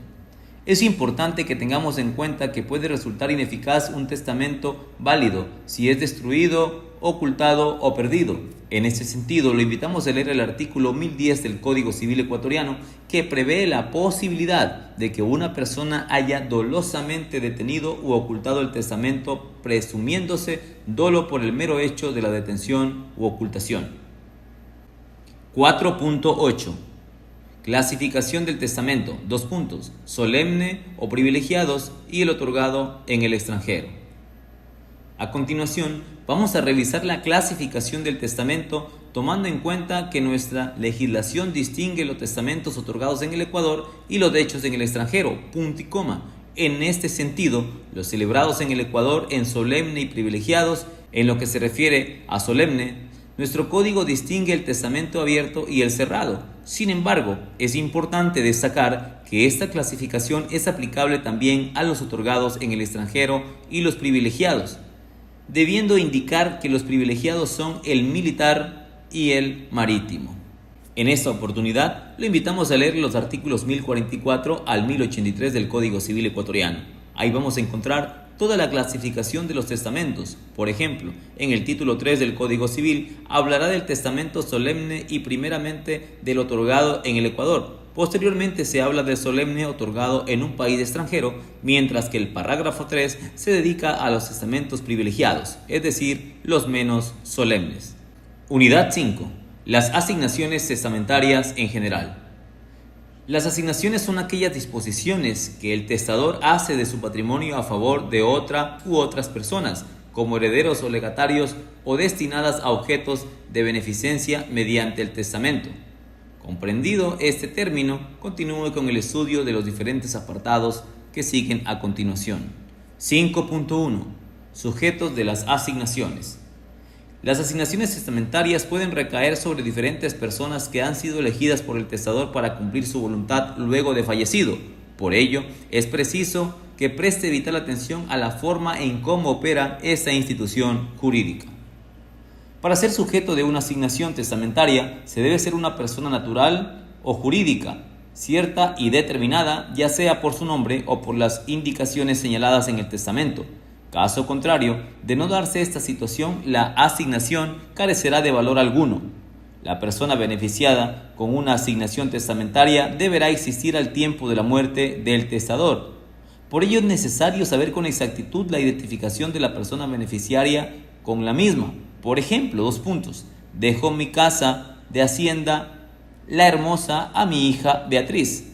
Es importante que tengamos en cuenta que puede resultar ineficaz un testamento válido si es destruido, ocultado o perdido. En ese sentido, lo invitamos a leer el artículo 1010 del Código Civil ecuatoriano, que prevé la posibilidad de que una persona haya dolosamente detenido u ocultado el testamento, presumiéndose dolo por el mero hecho de la detención u ocultación. 4.8. Clasificación del testamento. 2 puntos. Solemne o privilegiados y el otorgado en el extranjero. A continuación, vamos a revisar la clasificación del testamento tomando en cuenta que nuestra legislación distingue los testamentos otorgados en el Ecuador y los hechos en el extranjero, punto y coma. En este sentido, los celebrados en el Ecuador en solemne y privilegiados. En lo que se refiere a solemne, nuestro código distingue el testamento abierto y el cerrado. Sin embargo, es importante destacar que esta clasificación es aplicable también a los otorgados en el extranjero y los privilegiados, debiendo indicar que los privilegiados son el militar y el marítimo. En esta oportunidad, lo invitamos a leer los artículos 1044 al 1083 del Código Civil ecuatoriano. Ahí vamos a encontrar toda la clasificación de los testamentos. Por ejemplo, en el título 3 del Código Civil hablará del testamento solemne y primeramente del otorgado en el Ecuador. Posteriormente se habla del solemne otorgado en un país extranjero, mientras que el parágrafo 3 se dedica a los testamentos privilegiados, es decir, los menos solemnes. Unidad 5. Las asignaciones testamentarias en general. Las asignaciones son aquellas disposiciones que el testador hace de su patrimonio a favor de otra u otras personas, como herederos o legatarios, o destinadas a objetos de beneficencia mediante el testamento. Comprendido este término, continúe con el estudio de los diferentes apartados que siguen a continuación. 5.1. Sujetos de las asignaciones. Las asignaciones testamentarias pueden recaer sobre diferentes personas que han sido elegidas por el testador para cumplir su voluntad luego de fallecido. Por ello, es preciso que preste vital atención a la forma en cómo opera esta institución jurídica. Para ser sujeto de una asignación testamentaria, se debe ser una persona natural o jurídica, cierta y determinada, ya sea por su nombre o por las indicaciones señaladas en el testamento. Caso contrario, de no darse esta situación, la asignación carecerá de valor alguno. La persona beneficiada con una asignación testamentaria deberá existir al tiempo de la muerte del testador. Por ello es necesario saber con exactitud la identificación de la persona beneficiaria con la misma. Por ejemplo, 2 puntos. Dejo mi casa de hacienda La Hermosa a mi hija Beatriz.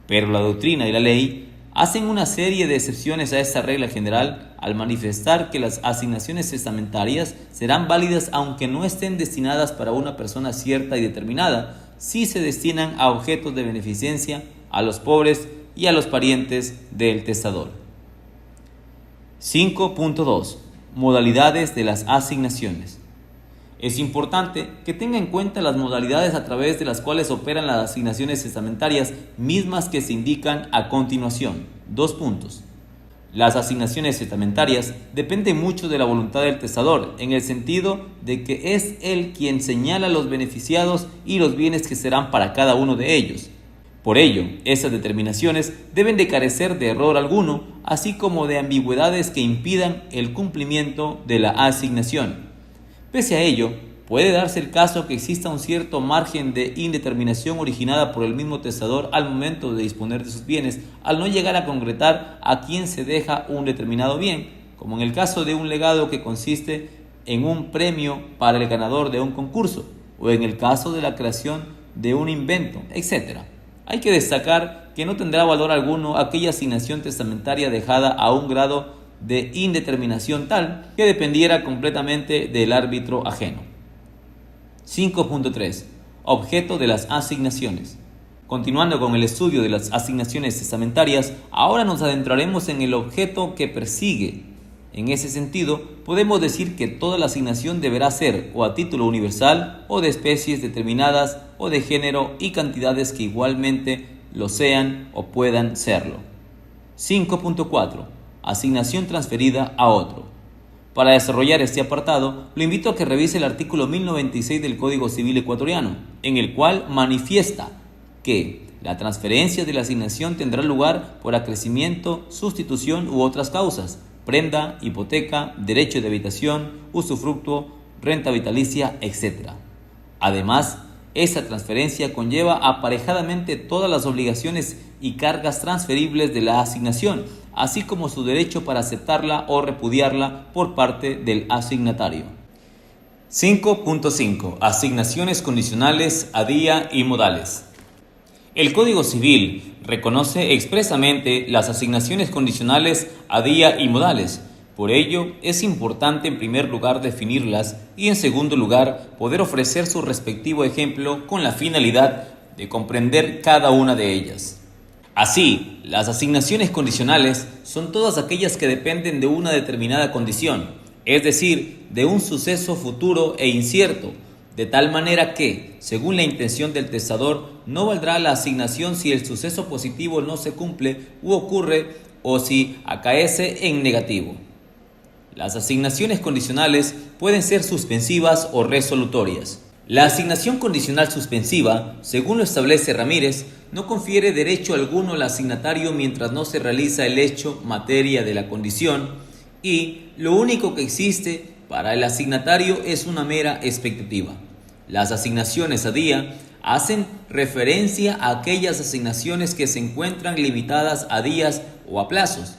Pero la doctrina y la ley hacen una serie de excepciones a esta regla general al manifestar que las asignaciones testamentarias serán válidas aunque no estén destinadas para una persona cierta y determinada, si se destinan a objetos de beneficencia, a los pobres y a los parientes del testador. 5.2. Modalidades de las asignaciones. Es importante que tenga en cuenta las modalidades a través de las cuales operan las asignaciones testamentarias, mismas que se indican a continuación. 2 puntos. Las asignaciones testamentarias dependen mucho de la voluntad del testador, en el sentido de que es él quien señala los beneficiados y los bienes que serán para cada uno de ellos. Por ello, esas determinaciones deben de carecer de error alguno, así como de ambigüedades que impidan el cumplimiento de la asignación. Pese a ello, puede darse el caso que exista un cierto margen de indeterminación originada por el mismo testador al momento de disponer de sus bienes, al no llegar a concretar a quién se deja un determinado bien, como en el caso de un legado que consiste en un premio para el ganador de un concurso, o en el caso de la creación de un invento, etc. Hay que destacar que no tendrá valor alguno aquella asignación testamentaria dejada a un grado de indeterminación tal que dependiera completamente del árbitro ajeno. 5.3. Objeto de las asignaciones. Continuando con el estudio de las asignaciones testamentarias, ahora nos adentraremos en el objeto que persigue. En ese sentido, podemos decir que toda la asignación deberá ser o a título universal o de especies determinadas o de género y cantidades que igualmente lo sean o puedan serlo. 5.4. Asignación transferida a otro. Para desarrollar este apartado, lo invito a que revise el artículo 1096 del Código Civil ecuatoriano, en el cual manifiesta que la transferencia de la asignación tendrá lugar por acrecimiento, sustitución u otras causas, prenda, hipoteca, derecho de habitación, usufructo, renta vitalicia, etc. Además, esa transferencia conlleva aparejadamente todas las obligaciones y cargas transferibles de la asignación, así como su derecho para aceptarla o repudiarla por parte del asignatario. 5.5. Asignaciones condicionales a día y modales. El Código Civil reconoce expresamente las asignaciones condicionales a día y modales. Por ello, es importante en primer lugar definirlas y en segundo lugar poder ofrecer su respectivo ejemplo con la finalidad de comprender cada una de ellas. Así, las asignaciones condicionales son todas aquellas que dependen de una determinada condición, es decir, de un suceso futuro e incierto, de tal manera que, según la intención del testador, no valdrá la asignación si el suceso positivo no se cumple u ocurre o si acaece en negativo. Las asignaciones condicionales pueden ser suspensivas o resolutorias. La asignación condicional suspensiva, según lo establece Ramírez, no confiere derecho alguno al asignatario mientras no se realiza el hecho materia de la condición y lo único que existe para el asignatario es una mera expectativa. Las asignaciones a día hacen referencia a aquellas asignaciones que se encuentran limitadas a días o a plazos,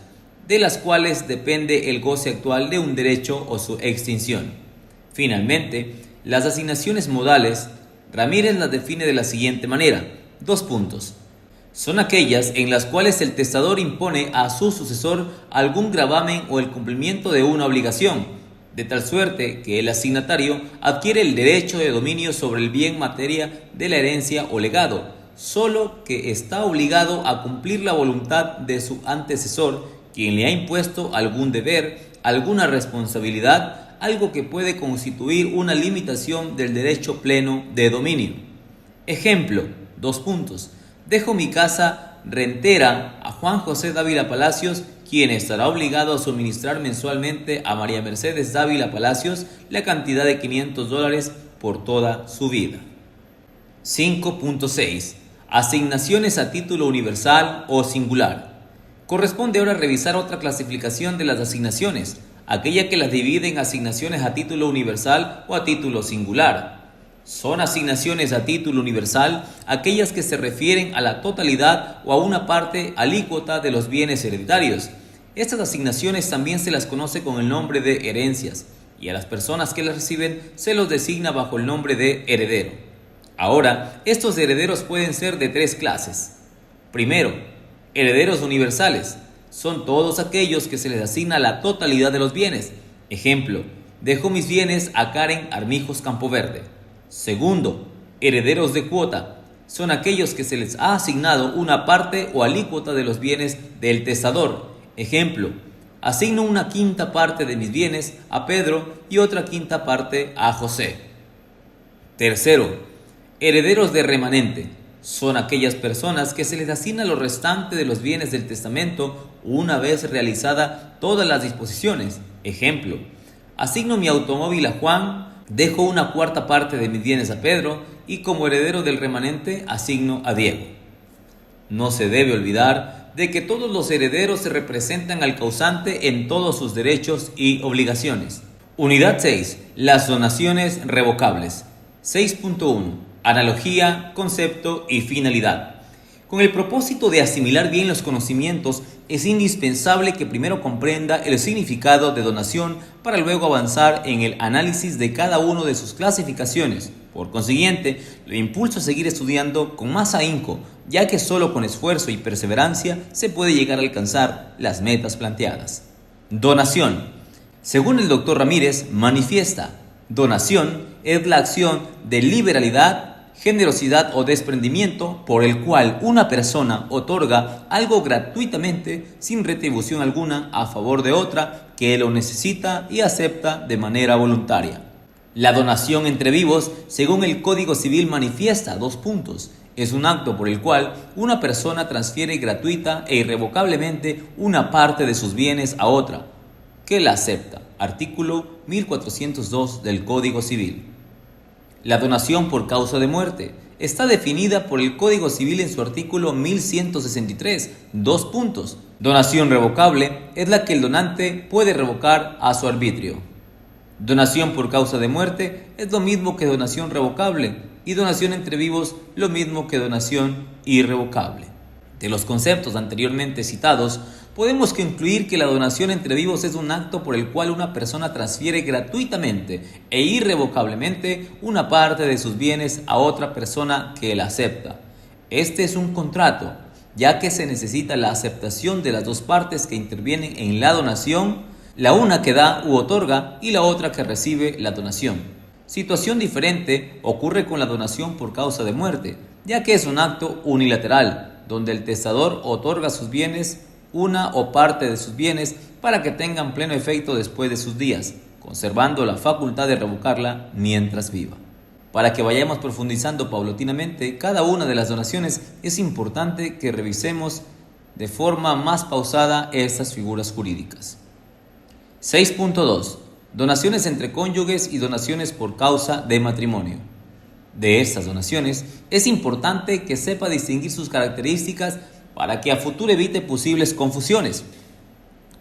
de las cuales depende el goce actual de un derecho o su extinción. Finalmente, las asignaciones modales, Ramírez las define de la siguiente manera: 2 puntos. Son aquellas en las cuales el testador impone a su sucesor algún gravamen o el cumplimiento de una obligación, de tal suerte que el asignatario adquiere el derecho de dominio sobre el bien materia de la herencia o legado, solo que está obligado a cumplir la voluntad de su antecesor, quien le ha impuesto algún deber, alguna responsabilidad, algo que puede constituir una limitación del derecho pleno de dominio. Ejemplo, 2 puntos. Dejo mi casa rentera a Juan José Dávila Palacios, quien estará obligado a suministrar mensualmente a María Mercedes Dávila Palacios la cantidad de $500 por toda su vida. 5.6. Asignaciones a título universal o singular. Corresponde ahora revisar otra clasificación de las asignaciones, aquella que las divide en asignaciones a título universal o a título singular. Son asignaciones a título universal aquellas que se refieren a la totalidad o a una parte alícuota de los bienes hereditarios. Estas asignaciones también se las conoce con el nombre de herencias, y a las personas que las reciben se los designa bajo el nombre de heredero. Ahora, estos herederos pueden ser de tres clases. Primero, herederos universales. Son todos aquellos que se les asigna la totalidad de los bienes. Ejemplo, dejo mis bienes a Karen Armijos Campoverde. Segundo, herederos de cuota. Son aquellos que se les ha asignado una parte o alícuota de los bienes del testador. Ejemplo, asigno una quinta parte de mis bienes a Pedro y otra quinta parte a José. Tercero, herederos de remanente. Son aquellas personas que se les asigna lo restante de los bienes del testamento una vez realizada todas las disposiciones. Ejemplo, asigno mi automóvil a Juan, dejo una cuarta parte de mis bienes a Pedro y como heredero del remanente asigno a Diego. No se debe olvidar de que todos los herederos se representan al causante en todos sus derechos y obligaciones. Unidad 6. Las donaciones revocables. 6.1. Analogía, concepto y finalidad. Con el propósito de asimilar bien los conocimientos, es indispensable que primero comprenda el significado de donación para luego avanzar en el análisis de cada una de sus clasificaciones. Por consiguiente, lo impulso a seguir estudiando con más ahínco, ya que solo con esfuerzo y perseverancia se puede llegar a alcanzar las metas planteadas. Donación. Según el Dr. Ramírez, manifiesta: donación es la acción de liberalidad, generosidad o desprendimiento por el cual una persona otorga algo gratuitamente sin retribución alguna a favor de otra que lo necesita y acepta de manera voluntaria. La donación entre vivos, según el Código Civil, manifiesta 2 puntos. Es un acto por el cual una persona transfiere gratuita e irrevocablemente una parte de sus bienes a otra que la acepta. Artículo 1402 del Código Civil. La donación por causa de muerte está definida por el Código Civil en su artículo 1163, 2 puntos. Donación revocable es la que el donante puede revocar a su arbitrio. Donación por causa de muerte es lo mismo que donación revocable y donación entre vivos lo mismo que donación irrevocable. De los conceptos anteriormente citados, podemos concluir que la donación entre vivos es un acto por el cual una persona transfiere gratuitamente e irrevocablemente una parte de sus bienes a otra persona que la acepta. Este es un contrato, ya que se necesita la aceptación de las dos partes que intervienen en la donación, la una que da u otorga y la otra que recibe la donación. Situación diferente ocurre con la donación por causa de muerte, ya que es un acto unilateral, donde el testador otorga sus bienes, una o parte de sus bienes, para que tengan pleno efecto después de sus días, conservando la facultad de revocarla mientras viva. Para que vayamos profundizando paulatinamente cada una de las donaciones, es importante que revisemos de forma más pausada estas figuras jurídicas. 6.2. Donaciones entre cónyuges y donaciones por causa de matrimonio. De estas donaciones, es importante que sepa distinguir sus características para que a futuro evite posibles confusiones.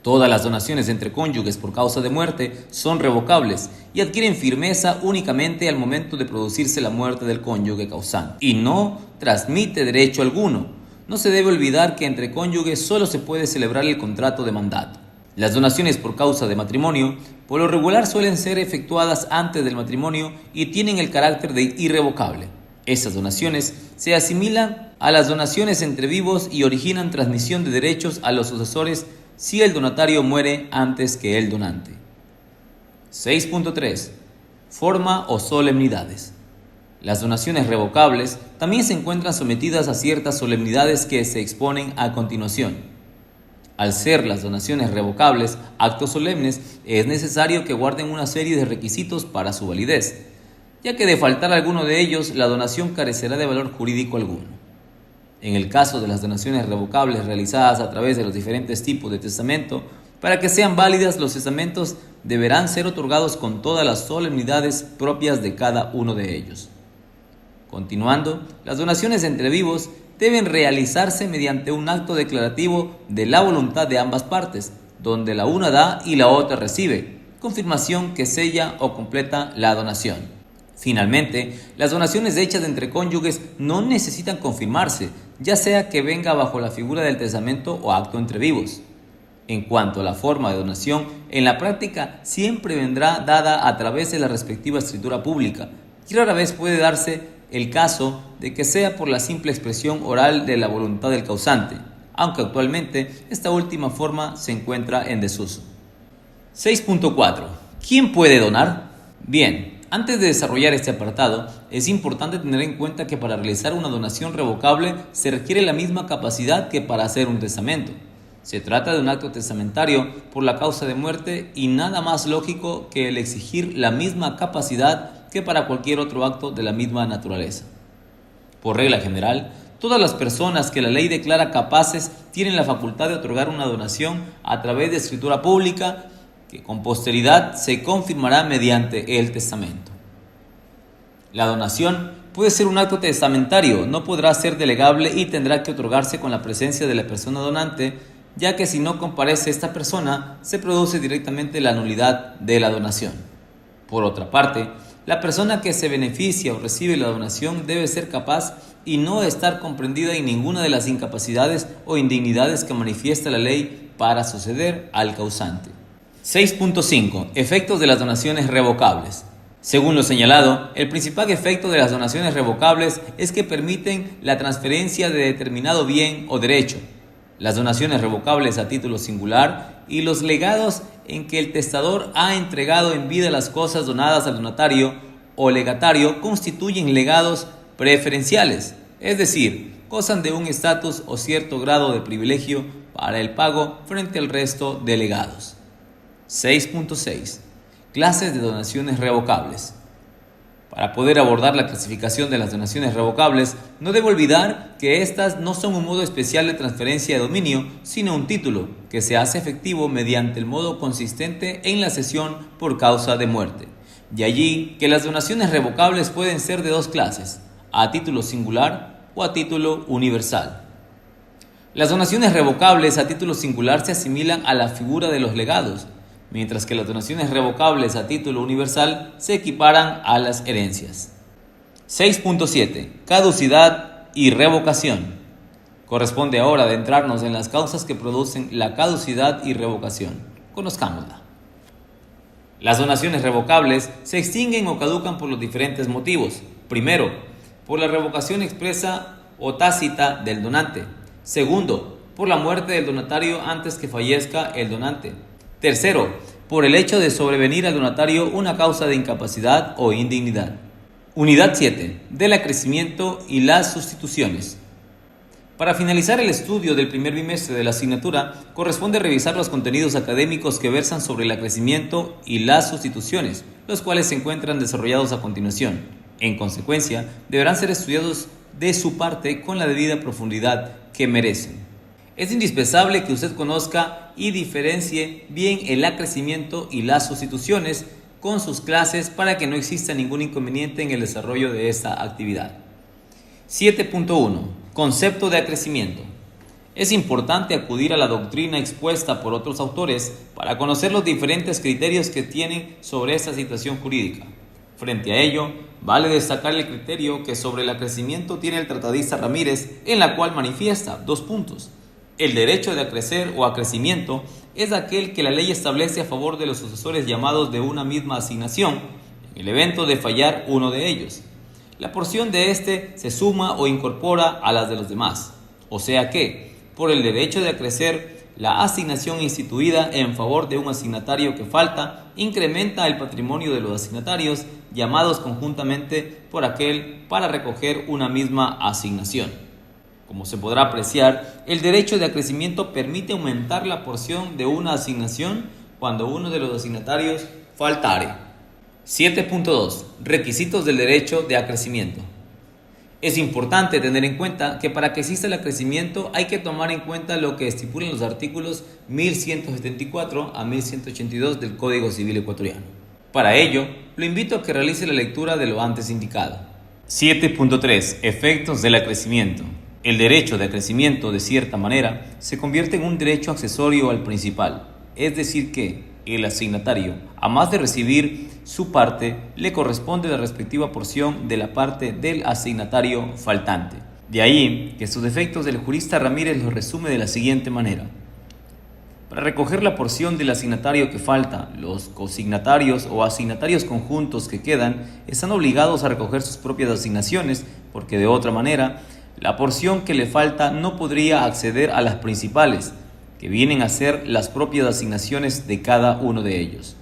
Todas las donaciones entre cónyuges por causa de muerte son revocables y adquieren firmeza únicamente al momento de producirse la muerte del cónyuge causante y no transmite derecho alguno. No se debe olvidar que entre cónyuges solo se puede celebrar el contrato de mandato. Las donaciones por causa de matrimonio, por lo regular, suelen ser efectuadas antes del matrimonio y tienen el carácter de irrevocable. Estas donaciones se asimilan a las donaciones entre vivos y originan transmisión de derechos a los sucesores si el donatario muere antes que el donante. 6.3. Forma o solemnidades. Las donaciones revocables también se encuentran sometidas a ciertas solemnidades que se exponen a continuación. Al ser las donaciones revocables actos solemnes, es necesario que guarden una serie de requisitos para su validez, ya que de faltar alguno de ellos, la donación carecerá de valor jurídico alguno. En el caso de las donaciones revocables realizadas a través de los diferentes tipos de testamento, para que sean válidas, los testamentos deberán ser otorgados con todas las solemnidades propias de cada uno de ellos. Continuando, las donaciones entre vivos deben realizarse mediante un acto declarativo de la voluntad de ambas partes, donde la una da y la otra recibe, confirmación que sella o completa la donación. Finalmente, las donaciones hechas entre cónyuges no necesitan confirmarse, ya sea que venga bajo la figura del testamento o acto entre vivos. En cuanto a la forma de donación, en la práctica siempre vendrá dada a través de la respectiva escritura pública, y rara vez puede darse el caso de que sea por la simple expresión oral de la voluntad del causante, aunque actualmente esta última forma se encuentra en desuso. 6.4. ¿Quién puede donar? Bien, antes de desarrollar este apartado, es importante tener en cuenta que para realizar una donación revocable se requiere la misma capacidad que para hacer un testamento. Se trata de un acto testamentario por la causa de muerte y nada más lógico que el exigir la misma capacidad que para cualquier otro acto de la misma naturaleza. Por regla general, todas las personas que la ley declara capaces tienen la facultad de otorgar una donación a través de escritura pública que con posteridad se confirmará mediante el testamento. La donación puede ser un acto testamentario, no podrá ser delegable y tendrá que otorgarse con la presencia de la persona donante, ya que si no comparece esta persona, se produce directamente la nulidad de la donación. Por otra parte, la persona que se beneficia o recibe la donación debe ser capaz y no estar comprendida en ninguna de las incapacidades o indignidades que manifiesta la ley para suceder al causante. 6.5. Efectos de las donaciones revocables. Según lo señalado, el principal efecto de las donaciones revocables es que permiten la transferencia de determinado bien o derecho. Las donaciones revocables a título singular y los legados en que el testador ha entregado en vida las cosas donadas al donatario o legatario constituyen legados preferenciales, es decir, gozan de un estatus o cierto grado de privilegio para el pago frente al resto de legados. 6.6. Clases de donaciones revocables. Para poder abordar la clasificación de las donaciones revocables, no debo olvidar que estas no son un modo especial de transferencia de dominio, sino un título que se hace efectivo mediante el modo consistente en la cesión por causa de muerte. De allí que las donaciones revocables pueden ser de dos clases, a título singular o a título universal. Las donaciones revocables a título singular se asimilan a la figura de los legados, mientras que las donaciones revocables a título universal se equiparan a las herencias. 6.7. Caducidad y revocación. Corresponde ahora adentrarnos en las causas que producen la caducidad y revocación. Conozcámosla. Las donaciones revocables se extinguen o caducan por los diferentes motivos. Primero, por la revocación expresa o tácita del donante. Segundo, por la muerte del donatario antes que fallezca el donante. Tercero, por el hecho de sobrevenir al donatario una causa de incapacidad o indignidad. Unidad 7. Del acrecimiento y las sustituciones. Para finalizar el estudio del primer bimestre de la asignatura, corresponde revisar los contenidos académicos que versan sobre el acrecimiento y las sustituciones, los cuales se encuentran desarrollados a continuación. En consecuencia, deberán ser estudiados de su parte con la debida profundidad que merecen. Es indispensable que usted conozca y diferencie bien el acrecimiento y las sustituciones con sus clases para que no exista ningún inconveniente en el desarrollo de esta actividad. 7.1. Concepto de acrecimiento. Es importante acudir a la doctrina expuesta por otros autores para conocer los diferentes criterios que tienen sobre esta situación jurídica. Frente a ello, vale destacar el criterio que sobre el acrecimiento tiene el tratadista Ramírez, en la cual manifiesta 2 puntos. El derecho de acrecer o acrecimiento es aquel que la ley establece a favor de los sucesores llamados de una misma asignación, en el evento de fallar uno de ellos. La porción de éste se suma o incorpora a las de los demás, o sea que, por el derecho de acrecer, la asignación instituida en favor de un asignatario que falta incrementa el patrimonio de los asignatarios llamados conjuntamente por aquel para recoger una misma asignación. Como se podrá apreciar, el derecho de acrecimiento permite aumentar la porción de una asignación cuando uno de los asignatarios faltare. 7.2. Requisitos del derecho de acrecimiento. Es importante tener en cuenta que para que exista el acrecimiento hay que tomar en cuenta lo que estipulan los artículos 1174 a 1182 del Código Civil ecuatoriano. Para ello, lo invito a que realice la lectura de lo antes indicado. 7.3. Efectos del acrecimiento. El derecho de acrecimiento, de cierta manera, se convierte en un derecho accesorio al principal, es decir que el asignatario, a más de recibir su parte, le corresponde la respectiva porción de la parte del asignatario faltante. De ahí que sus efectos el jurista Ramírez los resume de la siguiente manera. Para recoger la porción del asignatario que falta, los cosignatarios o asignatarios conjuntos que quedan están obligados a recoger sus propias asignaciones, porque de otra manera, la porción que le falta no podría acceder a las principales, que vienen a ser las propias asignaciones de cada uno de ellos.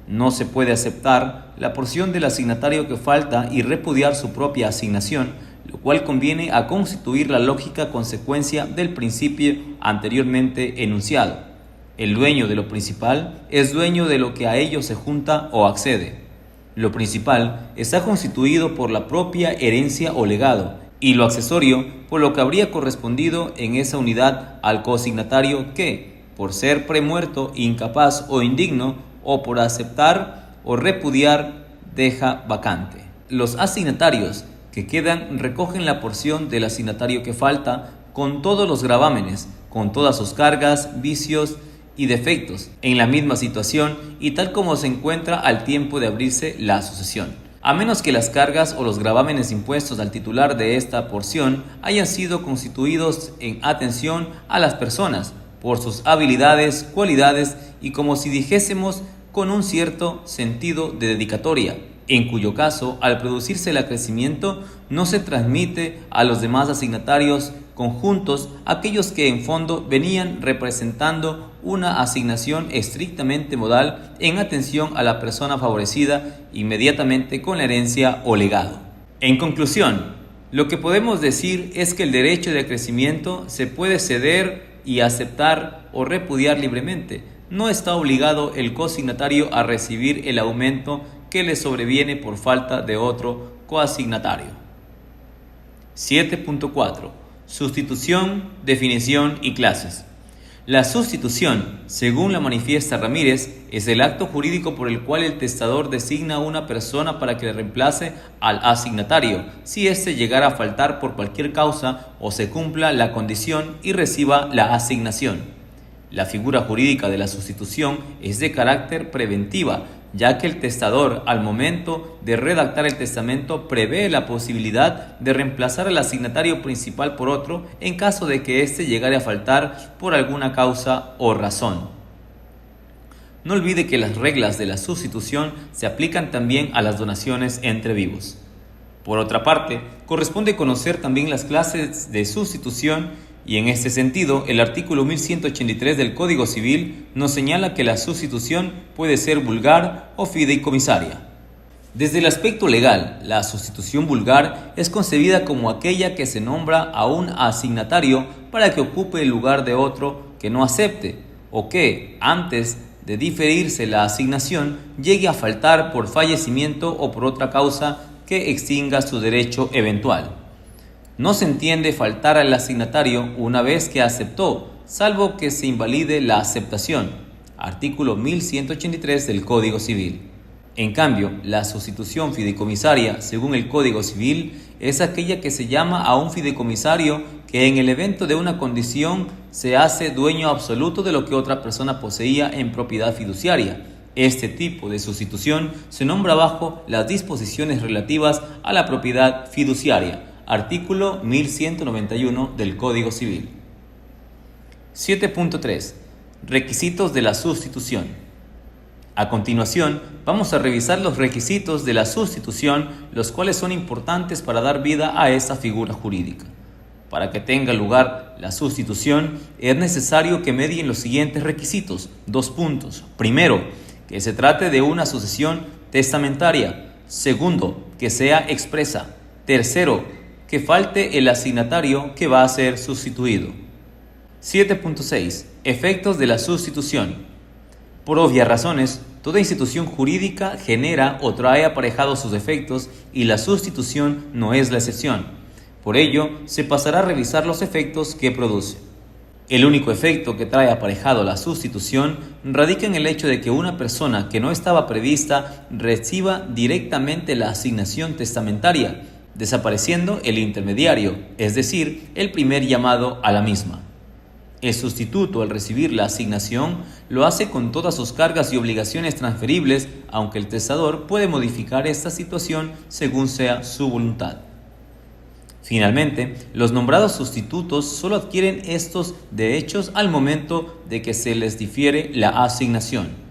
No se puede aceptar la porción del asignatario que falta y repudiar su propia asignación, lo cual conviene a constituir la lógica consecuencia del principio anteriormente enunciado. El dueño de lo principal es dueño de lo que a ello se junta o accede. Lo principal está constituido por la propia herencia o legado, y lo accesorio por lo que habría correspondido en esa unidad al cosignatario que, por ser premuerto, incapaz o indigno, o por aceptar o repudiar, deja vacante. Los asignatarios que quedan recogen la porción del asignatario que falta con todos los gravámenes, con todas sus cargas, vicios y defectos, en la misma situación y tal como se encuentra al tiempo de abrirse la sucesión, a menos que las cargas o los gravámenes impuestos al titular de esta porción hayan sido constituidos en atención a las personas por sus habilidades, cualidades y como si dijésemos con un cierto sentido de dedicatoria, en cuyo caso, al producirse el acrecimiento, no se transmite a los demás asignatarios conjuntos aquellos que en fondo venían representando una asignación estrictamente modal en atención a la persona favorecida inmediatamente con la herencia o legado. En conclusión, lo que podemos decir es que el derecho de acrecimiento se puede ceder y aceptar o repudiar libremente. No está obligado el cosignatario a recibir el aumento que le sobreviene por falta de otro coasignatario. 7.4. Sustitución, definición y clases. La sustitución, según la manifiesta Ramírez, es el acto jurídico por el cual el testador designa a una persona para que le reemplace al asignatario, si éste llegara a faltar por cualquier causa o se cumpla la condición y reciba la asignación. La figura jurídica de la sustitución es de carácter preventiva, ya que el testador, al momento de redactar el testamento, prevé la posibilidad de reemplazar al asignatario principal por otro en caso de que éste llegare a faltar por alguna causa o razón. No olvide que las reglas de la sustitución se aplican también a las donaciones entre vivos. Por otra parte, corresponde conocer también las clases de sustitución y en este sentido, el artículo 1183 del Código Civil nos señala que la sustitución puede ser vulgar o fideicomisaria. Desde el aspecto legal, la sustitución vulgar es concebida como aquella que se nombra a un asignatario para que ocupe el lugar de otro que no acepte o que, antes de diferirse la asignación, llegue a faltar por fallecimiento o por otra causa que extinga su derecho eventual. No se entiende faltar al asignatario una vez que aceptó, salvo que se invalide la aceptación. Artículo 1183 del Código Civil. En cambio, la sustitución fideicomisaria, según el Código Civil, es aquella que se llama a un fideicomisario que en el evento de una condición se hace dueño absoluto de lo que otra persona poseía en propiedad fiduciaria. Este tipo de sustitución se nombra bajo las disposiciones relativas a la propiedad fiduciaria. Artículo 1191 del Código Civil. 7.3. Requisitos de la sustitución. A continuación, vamos a revisar los requisitos de la sustitución, los cuales son importantes para dar vida a esta figura jurídica. Para que tenga lugar la sustitución, es necesario que medien los siguientes requisitos. 2 puntos. Primero, que se trate de una sucesión testamentaria. Segundo, que sea expresa. Tercero, que falte el asignatario que va a ser sustituido. 7.6. Efectos de la sustitución. Por obvias razones, toda institución jurídica genera o trae aparejados sus efectos y la sustitución no es la excepción. Por ello, se pasará a revisar los efectos que produce. El único efecto que trae aparejado la sustitución radica en el hecho de que una persona que no estaba prevista reciba directamente la asignación testamentaria, desapareciendo el intermediario, es decir, el primer llamado a la misma. El sustituto, al recibir la asignación, lo hace con todas sus cargas y obligaciones transferibles, aunque el testador puede modificar esta situación según sea su voluntad. Finalmente, los nombrados sustitutos solo adquieren estos derechos al momento de que se les difiere la asignación.